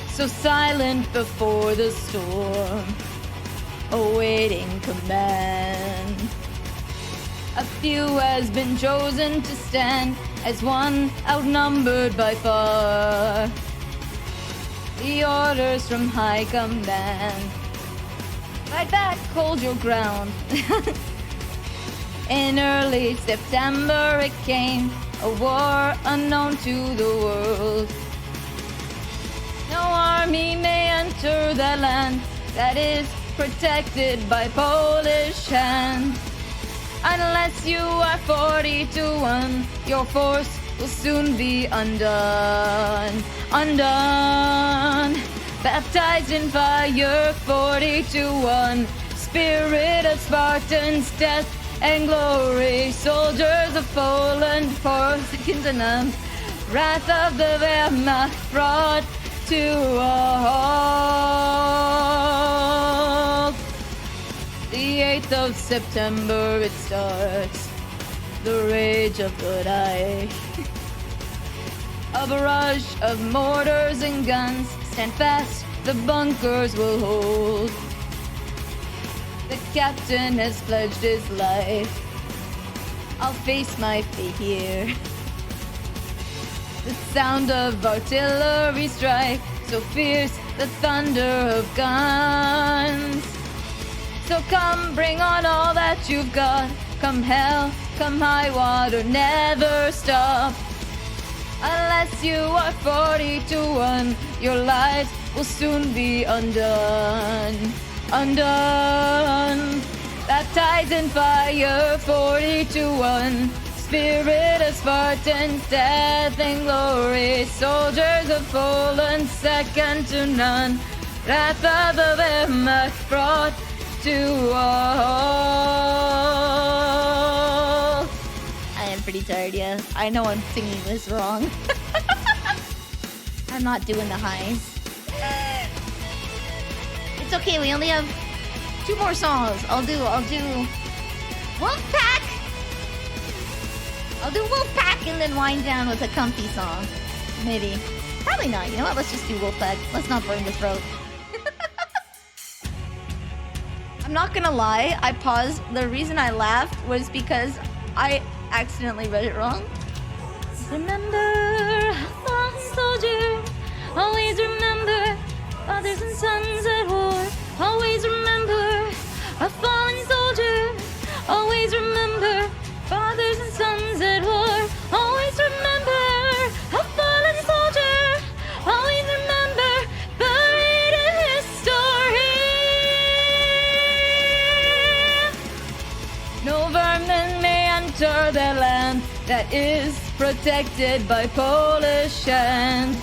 Speaker 4: So silent before the storm, awaiting command. A few has been chosen to stand as one outnumbered by far. The orders from high command: fight back, hold your ground. In early September it came, a war unknown to the world. army may enter the land that is protected by Polish hand. Unless you are 40 to 1, your force will soon be undone. Undone. Baptized in fire, 40 to 1. Spirit of Spartans, death and glory. Soldiers of Poland, forsaken to none. Wrath of the Wehrmacht brought to a halt. The 8th of September it starts. The rage of the Reich. A barrage of mortars and guns. Stand fast, the bunkers will hold. The captain has pledged his life. I'll face my fate here. The sound of artillery strike, so fierce the thunder of guns. So come, bring on all that you've got. Come hell, come high water, never stop. Unless you are 40 to 1, your lives will soon be undone. Undone. Baptized in fire, 40 to 1. Spirit of Spartans, death and glory. Soldiers of Poland, second to none. Wrath of the Wehrmacht brought to a halt. I am pretty tired, yeah. I know I'm singing this wrong. I'm not doing the highs. It's okay, we only have 2 more songs. I'll do Wolfpack. I'll do Wolfpack and then wind down with a comfy song. Maybe. Probably not. You know what? Let's just do Wolfpack. Let's not burn the throat. I'm not gonna lie. I paused. The reason I laughed was because I accidentally read it wrong. Remember, fallen soldier. Always remember, fathers and sons at war. Always remember, a fallen soldier. Always remember, fathers and sons at war. Always remember, a fallen soldier. Always remember, buried in history. No vermin may enter the land that is protected by Polish hand.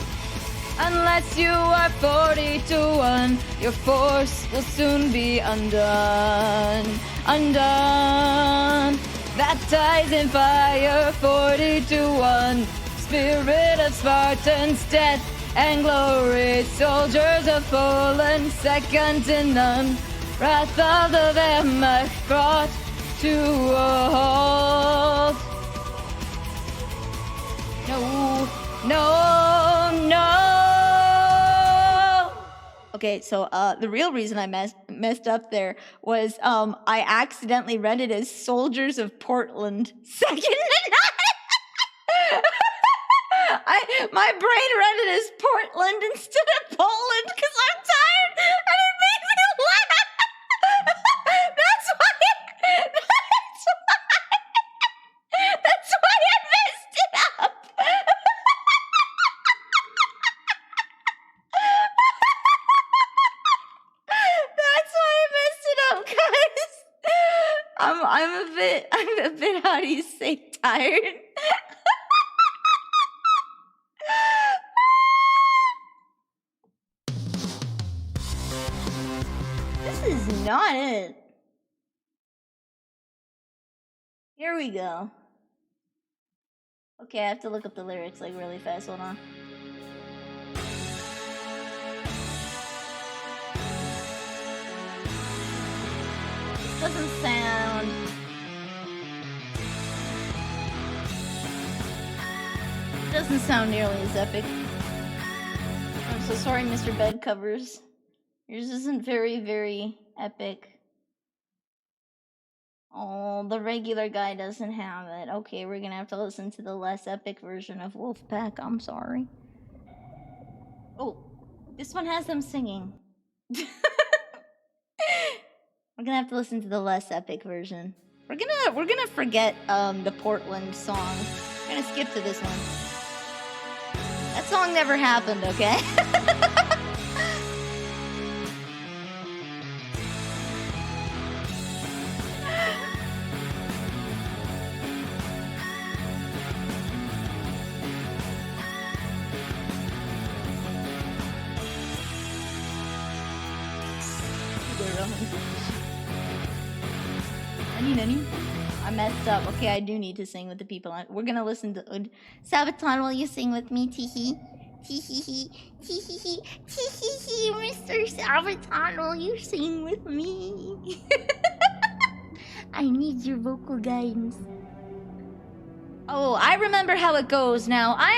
Speaker 4: Unless you are 40 to 1, your force will soon be undone. Undone. Baptized in fire, 40 to 1. Spirit of Spartans, death and glory. Soldiers of Poland, second to none. Wrath of the Wehrmacht brought to a halt. No, no, no. Okay, so the real reason I messed up there was I accidentally read it as Soldiers of Portland, second to none. My brain read it as Portland instead of Poland because I'm tired and it made me laugh. That's why I messed it up. That's why I messed it up, guys. I'm a bit how do you say tired? This is not it. Here we go. Okay, I have to look up the lyrics like really fast. Hold on. Doesn't sound. It doesn't sound nearly as epic. I'm so sorry, Mr. Bed Covers. Yours isn't very, very epic. Oh, the regular guy doesn't have it. Okay, we're gonna have to listen to the less epic version of Wolfpack. I'm sorry. Oh, this one has them singing. We're gonna have to listen to the less epic version. We're gonna forget the Portland song. We're gonna skip to this one. That song never happened, okay? Nani? I messed up. Okay, I do need to sing with the people. We're gonna listen to Sabaton. Will you sing with me? Teehee. Teehee. Teehee. Teehee. Mr. Sabaton, will you sing with me? I need your vocal guidance. Oh, I remember how it goes now. I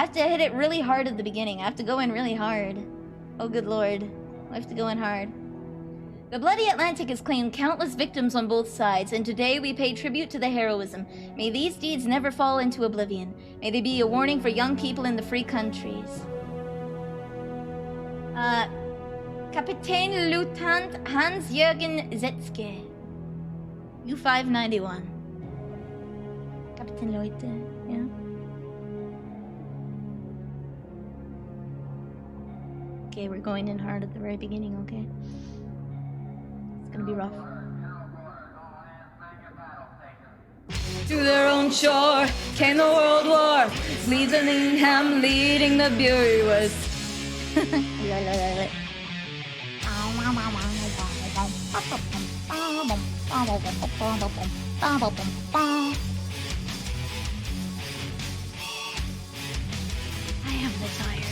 Speaker 4: have to hit it really hard at the beginning. I have to go in really hard. Oh, good lord. I have to go in hard. The bloody Atlantic has claimed countless victims on both sides, and today we pay tribute to the heroism. May these deeds never fall into oblivion. May they be a warning for young people in the free countries. Kapitän Lieutenant Hans-Jürgen Zetzke. U-591. Kapitän Leute, yeah. Okay, we're going in hard at the very beginning, okay? It's gonna be rough. To their own shore came the World War. Leadingham leading the Bury was. I am tired.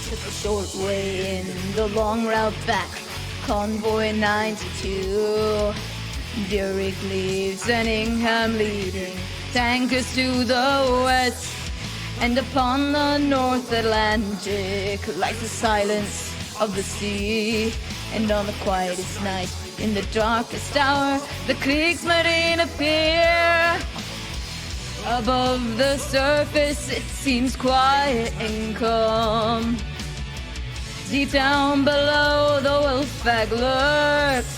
Speaker 4: Took a short way in the long route back. Convoy 92. Bury leaves and Ingham leading. Tankers to the west. And upon the North Atlantic lies the silence of the sea. And on the quietest night, in the darkest hour, the Kriegsmarine appear. Above the surface it seems quiet and calm. Deep down below the Wolfpack lurks.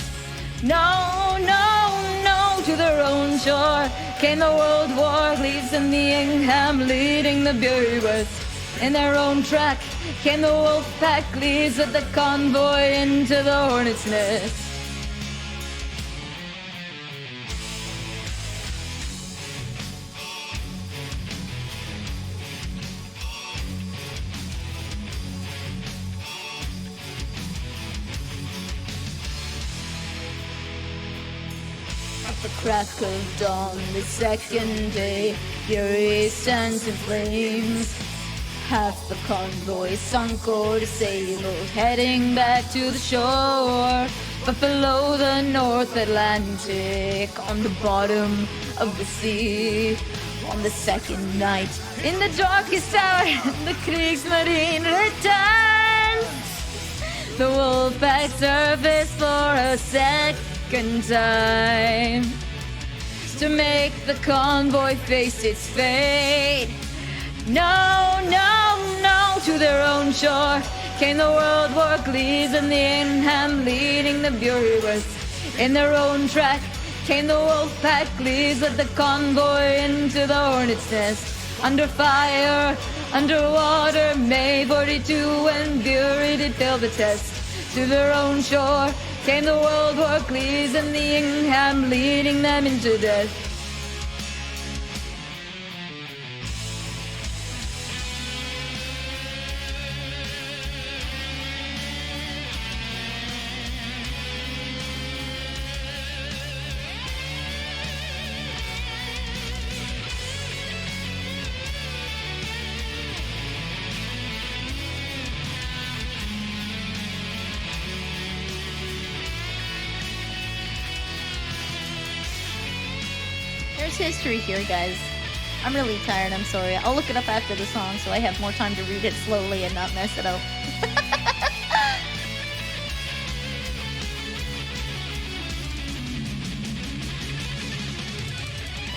Speaker 4: No, no, no, to their own shore came the World War Leaves and the Ingham leading the Bury west. In their own track came the Wolfpack leaves with the convoy into the hornet's nest. At the crack of dawn, the second day, Bury stands in flames. Half the convoy sunk or disabled, heading back to the shore. But below the North Atlantic, on the bottom of the sea, on the second night, in the darkest hour, the Kriegsmarine returns. The Wolfpack surfaced for a second time to make the convoy face its fate. No, no, no, to their own shore came the World War Glees and the Ingham leading the Bury west. In their own track came the Wolfpack Glees with the convoy into the hornet's nest. Under fire, underwater, May 42 when Bury did fail the test. To their own shore came the World War Glees and the Ingham leading them into death. History here, guys. I'm really tired, I'm sorry. I'll look it up after the song so I have more time to read it slowly and not mess it up.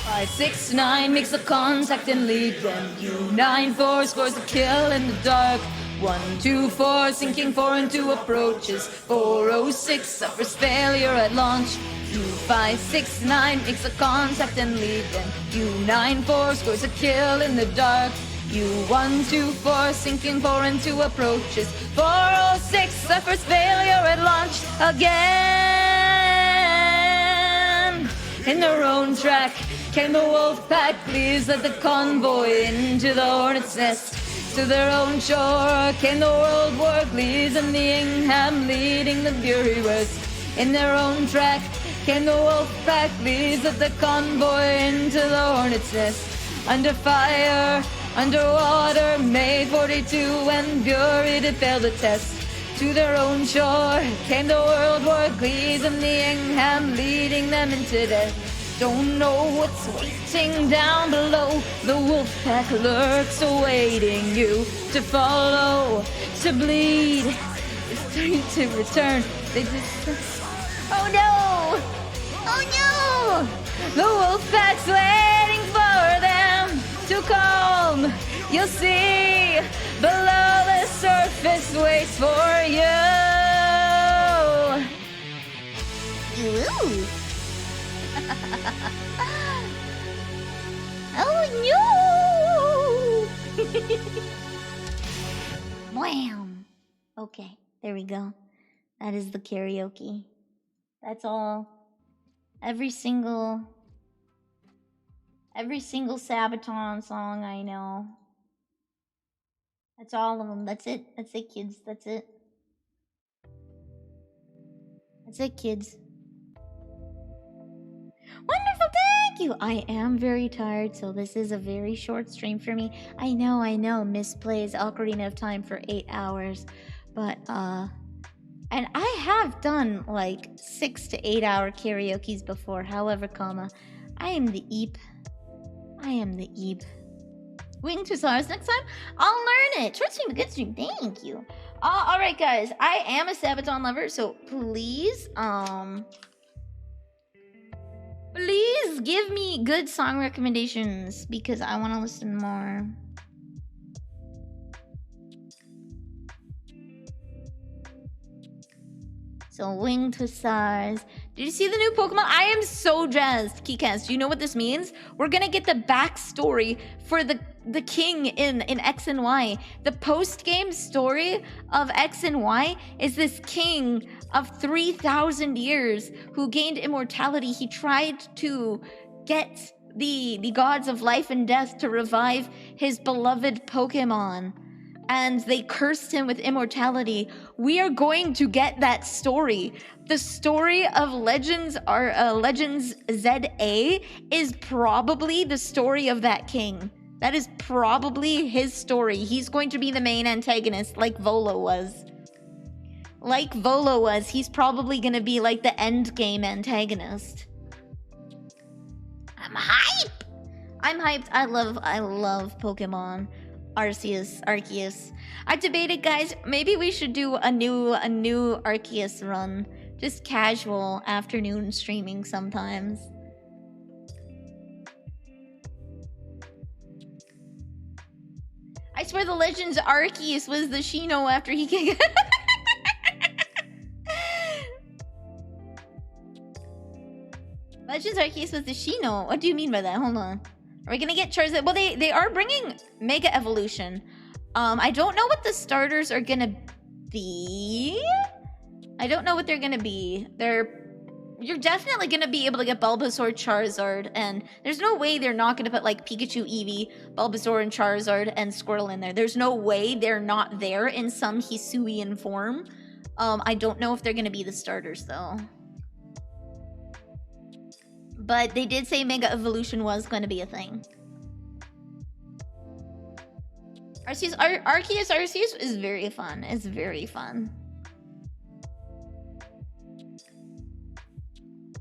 Speaker 4: 569 makes the contact and lead them. U94 scores the kill in the dark. 124 sinking 4 into approaches. 406 suffers failure at launch. U569 makes the contact and lead them. U94 scores a kill in the dark. U124 sinking 4 into approaches. 406 suffers failure at launch again. In their own track came the Wolfpack, please led the convoy into the hornet's nest. To their own shore came the World War Glees and the Ingham leading the Fury west. In their own track came the Wolfpack leads of the convoy into the Hornet's Nest. Under fire, underwater, May 42 when Fury did fail the test. To their own shore came the World War Glees and the Ingham leading them into death. Don't know what's waiting down below. The Wolfpack lurks awaiting you to follow, to bleed. It's time to return. They just... Oh no! Oh no! The Wolfpack's waiting for them to come. You'll see below the surface waits for you. Ooh. Oh no! Wham! Okay, there we go. That is the karaoke. That's all. Every single Sabaton song I know. That's all of them. That's it. That's it, kids. That's it. That's it, kids. Wonderful, thank you! I am very tired, so this is a very short stream for me. I know, Miss plays Ocarina of Time for 8 hours. But, and I have done, like, 6 to 8 hour karaokes before. However, I am the Eep. I am the Eep. Waiting to stars next time? I'll learn it! Short stream, good stream, thank you. Alright, guys. I am a Sabaton lover, so please, please give me good song recommendations because I want to listen more. So, Winged to Stars. Did you see the new Pokemon? I am so jazzed, Keycast. Do you know what this means? We're gonna get the backstory for the king in X and Y. The post-game story of X and Y is this king of 3,000 years who gained immortality. He tried to get the gods of life and death to revive his beloved Pokemon, and they cursed him with immortality. We are going to get that story. The story of Legends ZA is probably the story of that king. That is probably his story. He's going to be the main antagonist, like Volo was. Like Volo was, he's probably gonna be like the end game antagonist. I'm hype! I'm hyped. I love Pokemon. Arceus. I debated, guys, maybe we should do a new Arceus run. Just casual afternoon streaming sometimes. I swear the Legends Arceus was the Shino after he kicked. Legends Arceus was the Shino. What do you mean by that? Hold on. Are we gonna get Charizard? Well, they are bringing Mega Evolution. I don't know what the starters are gonna be. I don't know what they're gonna be. You're definitely gonna be able to get Bulbasaur, Charizard, and there's no way they're not gonna put like Pikachu, Eevee, Bulbasaur, and Charizard, and Squirtle in there. There's no way they're not there in some Hisuian form. I don't know if they're gonna be the starters though. But they did say Mega Evolution was going to be a thing. Arceus is very fun. It's very fun.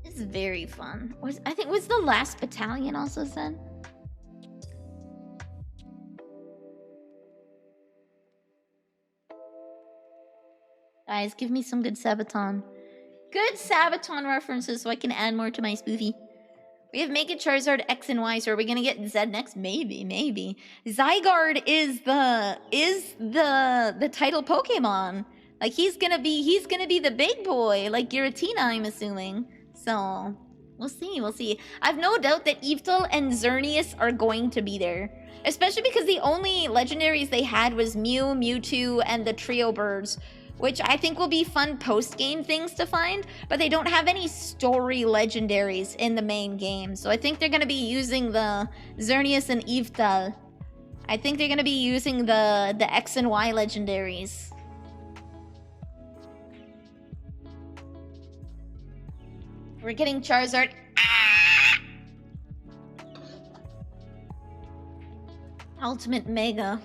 Speaker 4: It's very fun. I think was the last battalion also said? Guys, give me some good Sabaton. Good Sabaton references so I can add more to my spoofy. We have Mega Charizard X and Y, so are we gonna get Z next? Maybe. Zygarde is the title Pokemon. Like he's gonna be the big boy, like Giratina, I'm assuming. So we'll see. I've no doubt that Yveltal and Xerneas are going to be there. Especially because the only legendaries they had was Mew, Mewtwo, and the Trio Birds, which I think will be fun post-game things to find, but they don't have any story legendaries in the main game. So I think they're going to be using the Xerneas and Yveltal. I think they're gonna be using the X and Y legendaries. We're getting Charizard. Ultimate Mega.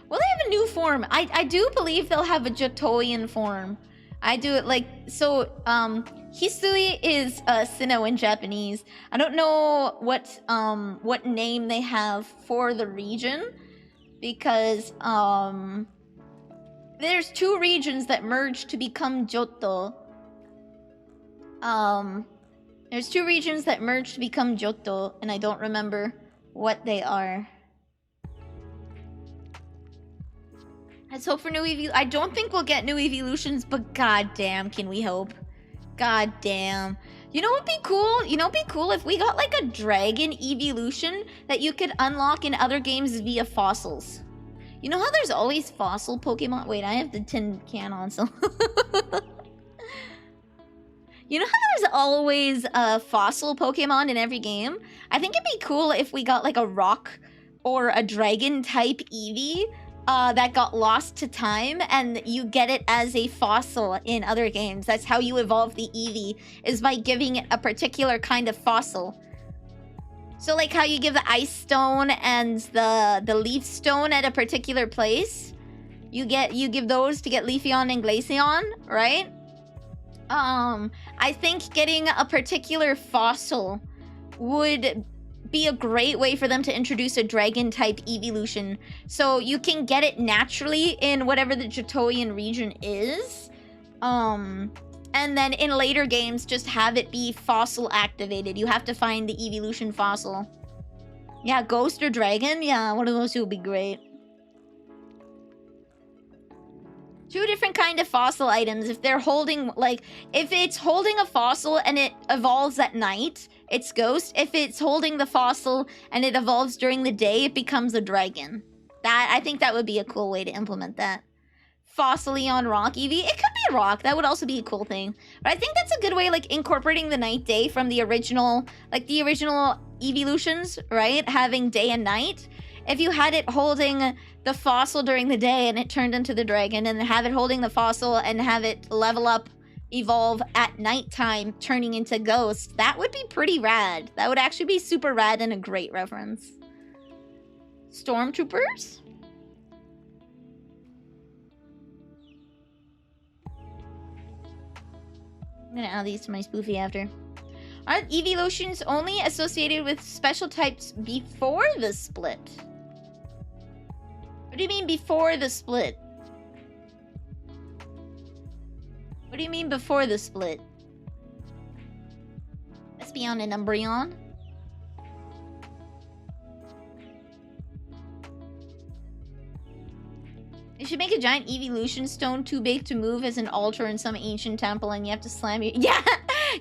Speaker 4: Will they have a new form? I do believe they'll have a Johtoian form. I do it like so. Hisui is Sinnoh in Japanese. I don't know what name they have for the region because there's 2 regions that merge to become Johto. There's 2 regions that merge to become Johto, and I don't remember what they are. Let's hope for new evolutions. I don't think we'll get new evolutions, but goddamn, can we hope? Goddamn. You know what'd be cool? You know what'd be cool if we got like a dragon evolution that you could unlock in other games via fossils. You know how there's always fossil Pokemon? Wait, I have the tin can on, so... You know how there's always a fossil Pokemon in every game? I think it'd be cool if we got like a rock or a dragon type Eevee that got lost to time, and you get it as a fossil in other games. That's how you evolve the Eevee, is by giving it a particular kind of fossil. So like how you give the Ice Stone and the Leaf Stone at a particular place. You give those to get Leafeon and Glaceon, right? I think getting a particular fossil would be a great way for them to introduce a dragon type evolution. So you can get it naturally in whatever the Johtoian region is. And then in later games, just have it be fossil activated. You have to find the evolution fossil. Yeah, ghost or dragon? Yeah, one of those two would be great. 2 different kind of fossil items. If they're holding, like, if it's holding a fossil and it evolves at night, it's ghost. If it's holding the fossil and it evolves during the day, it becomes a dragon. I think that would be a cool way to implement that. Fossilion Rock Eevee. It could be rock. That would also be a cool thing. But I think that's a good way, like, incorporating the night day from the original, like, the original evolutions, right? Having day and night. If you had it holding the fossil during the day and it turned into the dragon, and have it holding the fossil and have it level up, evolve at nighttime, turning into ghost, that would be pretty rad. That would actually be super rad and a great reference. Stormtroopers? I'm gonna add these to my spoofy after. Aren't evolutions only associated with special types before the split? What do you mean before the split? What do you mean before the split? Espeon and Umbreon? You should make a giant evolution stone too big to move as an altar in some ancient temple, and you have to slam your... Yeah!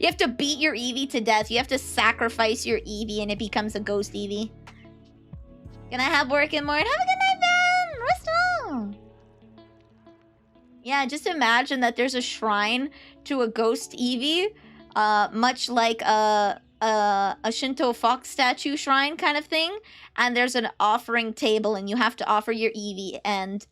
Speaker 4: You have to beat your Eevee to death. You have to sacrifice your Eevee and it becomes a ghost Eevee. Gonna have work in more. Have a good night, Ben! Rest on! Yeah, just imagine that there's a shrine to a ghost Eevee, much like a Shinto fox statue shrine kind of thing, and there's an offering table and you have to offer your Eevee, and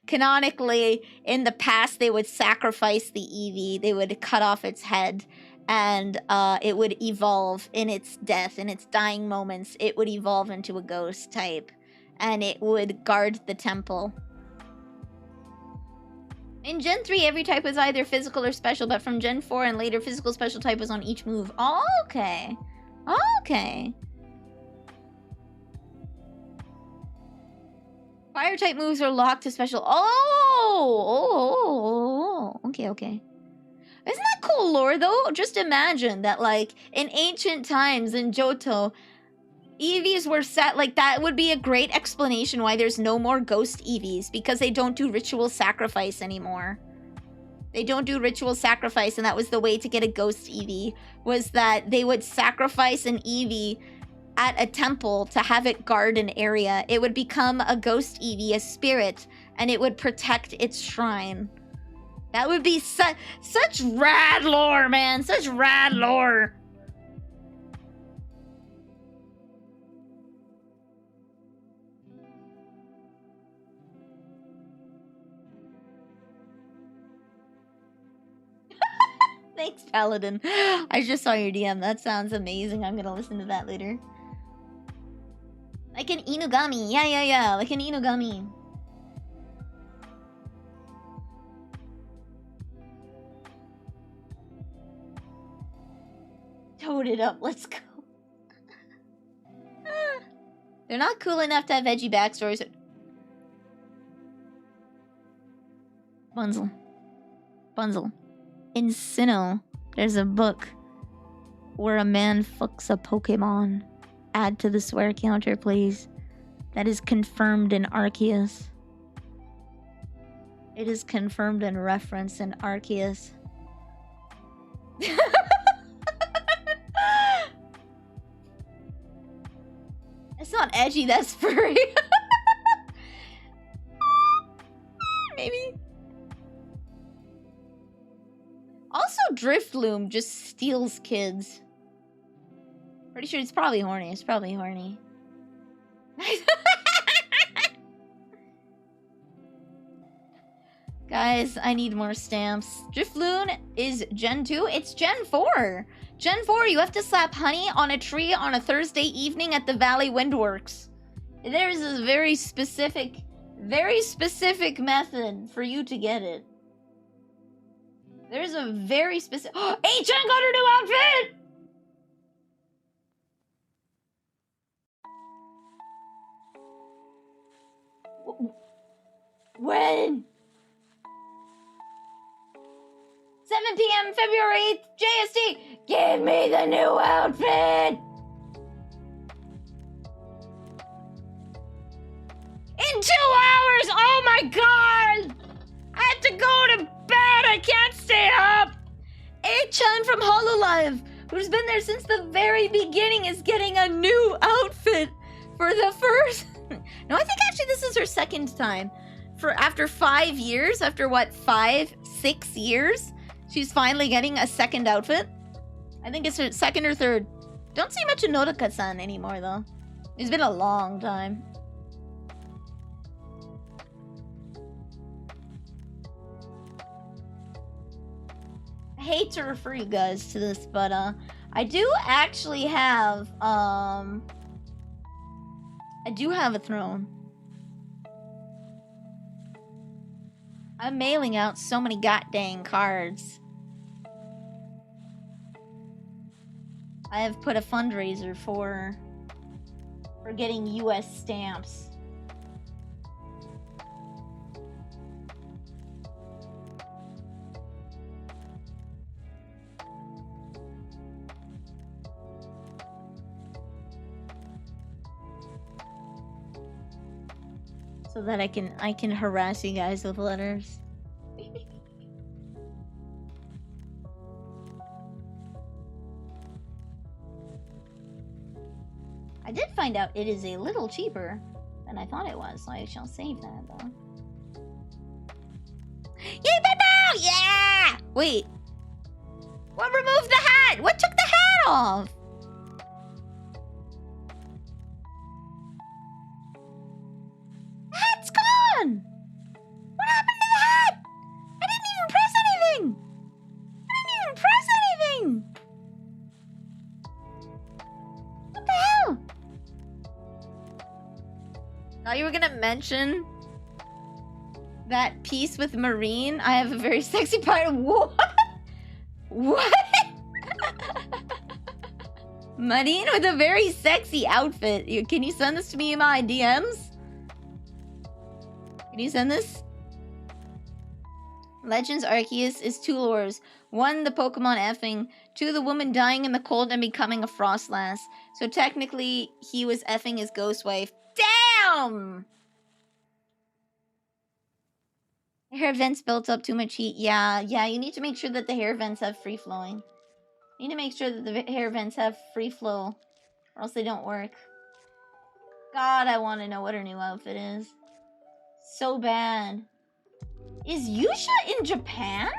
Speaker 4: canonically in the past they would sacrifice the Eevee. They would cut off its head, and it would evolve in its death, in its dying moments. It would evolve into a ghost type, and it would guard the temple. In Gen 3, every type was either physical or special, but from Gen 4 and later, physical special type was on each move. Oh, okay. Okay. Fire type moves are locked to special. Oh, okay, okay. Isn't that cool lore, though? Just imagine that, like, in ancient times in Johto, Eevees were set like that. Would be a great explanation why there's no more ghost Eevees, because they don't do ritual sacrifice anymore. They don't do ritual sacrifice, and that was the way to get a ghost Eevee, was that they would sacrifice an Eevee at a temple to have it guard an area. It would become a ghost Eevee, a spirit, and it would protect its shrine. That would be such rad lore, man. Such rad lore. Thanks, Paladin. I just saw your DM. That sounds amazing. I'm gonna listen to that later. Like an Inugami. Yeah. Like an Inugami. Toad it up. Let's go. They're not cool enough to have edgy backstories. Bunzel. In Sinnoh, there's a book where a man fucks a Pokemon. Add to the swear counter, please. That is confirmed in Arceus. It is confirmed and referenced in Arceus. It's not edgy, that's furry. Maybe. Also, Driftloom just steals kids. Pretty sure it's probably horny. Guys, I need more stamps. Driftloon is Gen 2. It's Gen 4. Gen 4, you have to slap honey on a tree on a Thursday evening at the Valley Windworks. There's a very specific method for you to get it. There's a very specific... Oh, HN got her new outfit! When? 7 p.m. February 8th, JST! Give me the new outfit! In 2 hours! Oh my god! I have to go to bed! I can't stay up! A-chan from HoloLive, who's been there since the very beginning, is getting a new outfit for the first... No, I think actually this is her second time. After 5 years, after what, 6 years, she's finally getting a second outfit. I think it's her second or third. Don't see much of Nodoka-san anymore, though. It's been a long time. I hate to refer you guys to this, but I do actually have I do have a throne. I'm mailing out so many goddamn cards. I have put a fundraiser for getting US stamps. So that I can harass you guys with letters. I did find out it is a little cheaper than I thought it was, so I shall save that though. Yay, Pepo! Yeah! Wait. What removed the hat? What took the hat off? The hat's gone! What happened to the hat? I didn't even press anything! What the hell? Thought you were gonna mention that piece with Marine. I have a very sexy part. What? What? Marine with a very sexy outfit. Can you send this to me in my DMs? Can you send this? Legends Arceus is 2 lores. 1, the Pokemon effing. 2, the woman dying in the cold and becoming a frost lass. So technically, he was effing his ghost wife. Damn! Hair vents built up too much heat. Yeah, you need to make sure that the hair vents have free flowing. You need to make sure that the hair vents have free flow, or else they don't work. God, I want to know what her new outfit is. So bad. Is Yusha in Japan?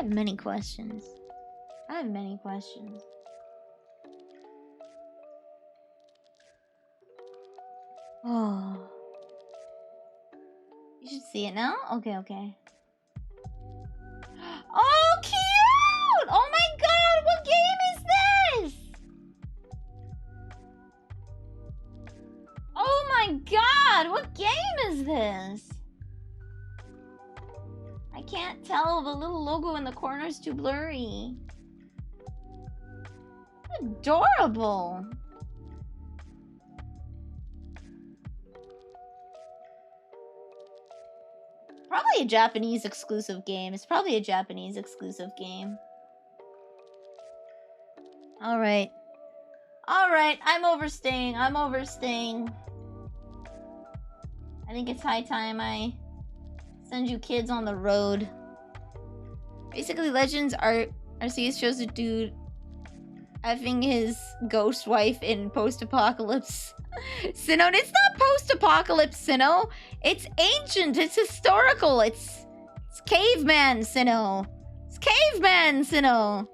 Speaker 4: have many questions. I have many questions. Oh. You should see it now? Okay, okay. Oh, cute! Oh my god, what game is this? Oh my god, what game is this? I can't tell, the little logo in the corner is too blurry. Adorable. Probably a Japanese exclusive game. It's probably a Japanese exclusive game. Alright. Alright, I'm overstaying. I'm overstaying. I think it's high time I send you kids on the road. Basically, Legends Arceus shows a dude effing his ghost wife in post-apocalypse. Sinnoh, it's not post-apocalypse, Sinnoh. It's ancient. It's historical. It's caveman, Sinnoh. It's caveman, Sinnoh.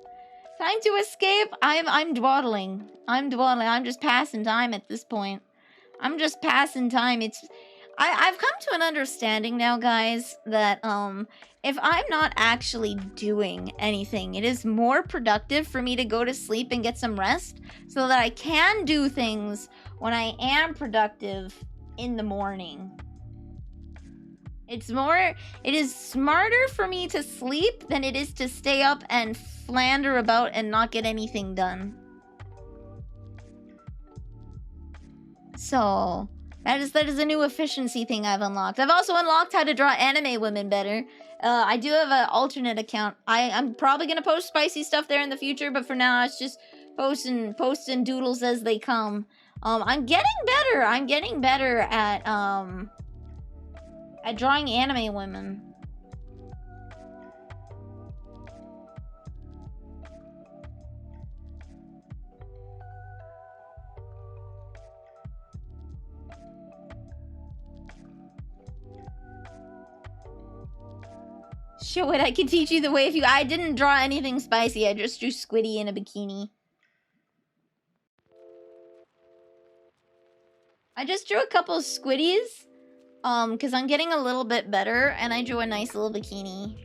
Speaker 4: Time to escape. I'm dawdling. I'm dawdling. I'm just passing time at this point. I'm just passing time. I've come to an understanding now, guys, that if I'm not actually doing anything, it is more productive for me to go to sleep and get some rest so that I can do things when I am productive in the morning. It is smarter for me to sleep than it is to stay up and flander about and not get anything done. So that is a new efficiency thing I've unlocked. I've also unlocked how to draw anime women better. I do have an alternate account. I'm probably gonna post spicy stuff there in the future, but for now it's just posting doodles as they come. I'm getting better. I'm getting better at drawing anime women. Show it, I can teach you the way if you... I didn't draw anything spicy, I just drew Squiddy in a bikini. I just drew a couple of Squiddies, because I'm getting a little bit better, and I drew a nice little bikini.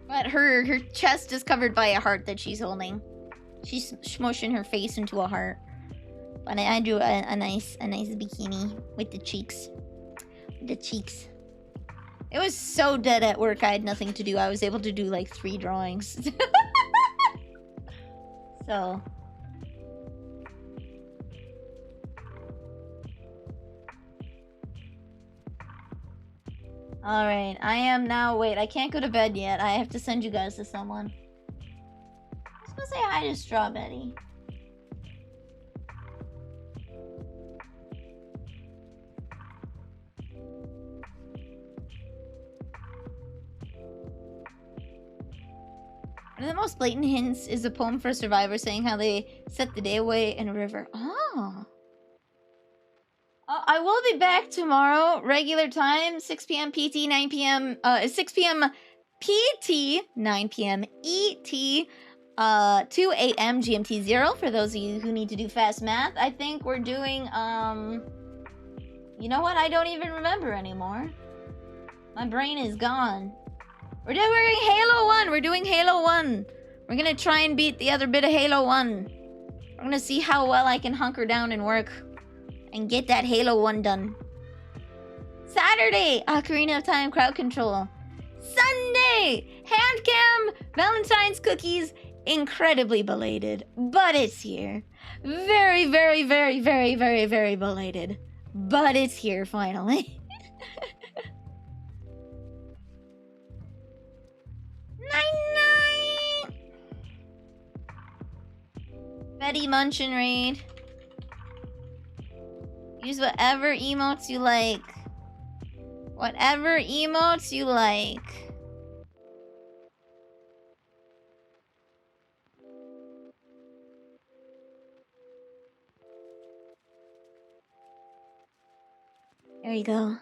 Speaker 4: But her chest is covered by a heart that she's holding. She's smushing her face into a heart. But I drew a nice bikini with the cheeks. With the cheeks. It was so dead at work, I had nothing to do. I was able to do like 3 drawings. So. Alright, I am now... Wait, I can't go to bed yet. I have to send you guys to someone. I'm just gonna say hi to Strawberry. One of the most blatant hints is a poem for a survivor saying how they set the day away in a river. Oh. I will be back tomorrow, regular time, 6 p.m. PT, 9 p.m. 6 p.m. PT, 9 p.m. ET, 2 a.m. GMT 0 for those of you who need to do fast math. I think we're doing, you know what? I don't even remember anymore. My brain is gone. We're doing Halo 1. We're doing Halo 1. We're gonna try and beat the other bit of Halo 1. We're gonna see how well I can hunker down and work and get that Halo 1 done. Saturday, Ocarina of Time crowd control. Sunday, hand cam, Valentine's cookies, incredibly belated, but it's here. Very, very, very, very, very, very belated, but it's here finally. Night-night! Betty Munchin raid. Use whatever emotes you like. Whatever emotes you like. There you go.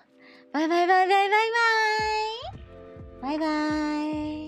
Speaker 4: Bye bye bye bye bye bye! Bye bye.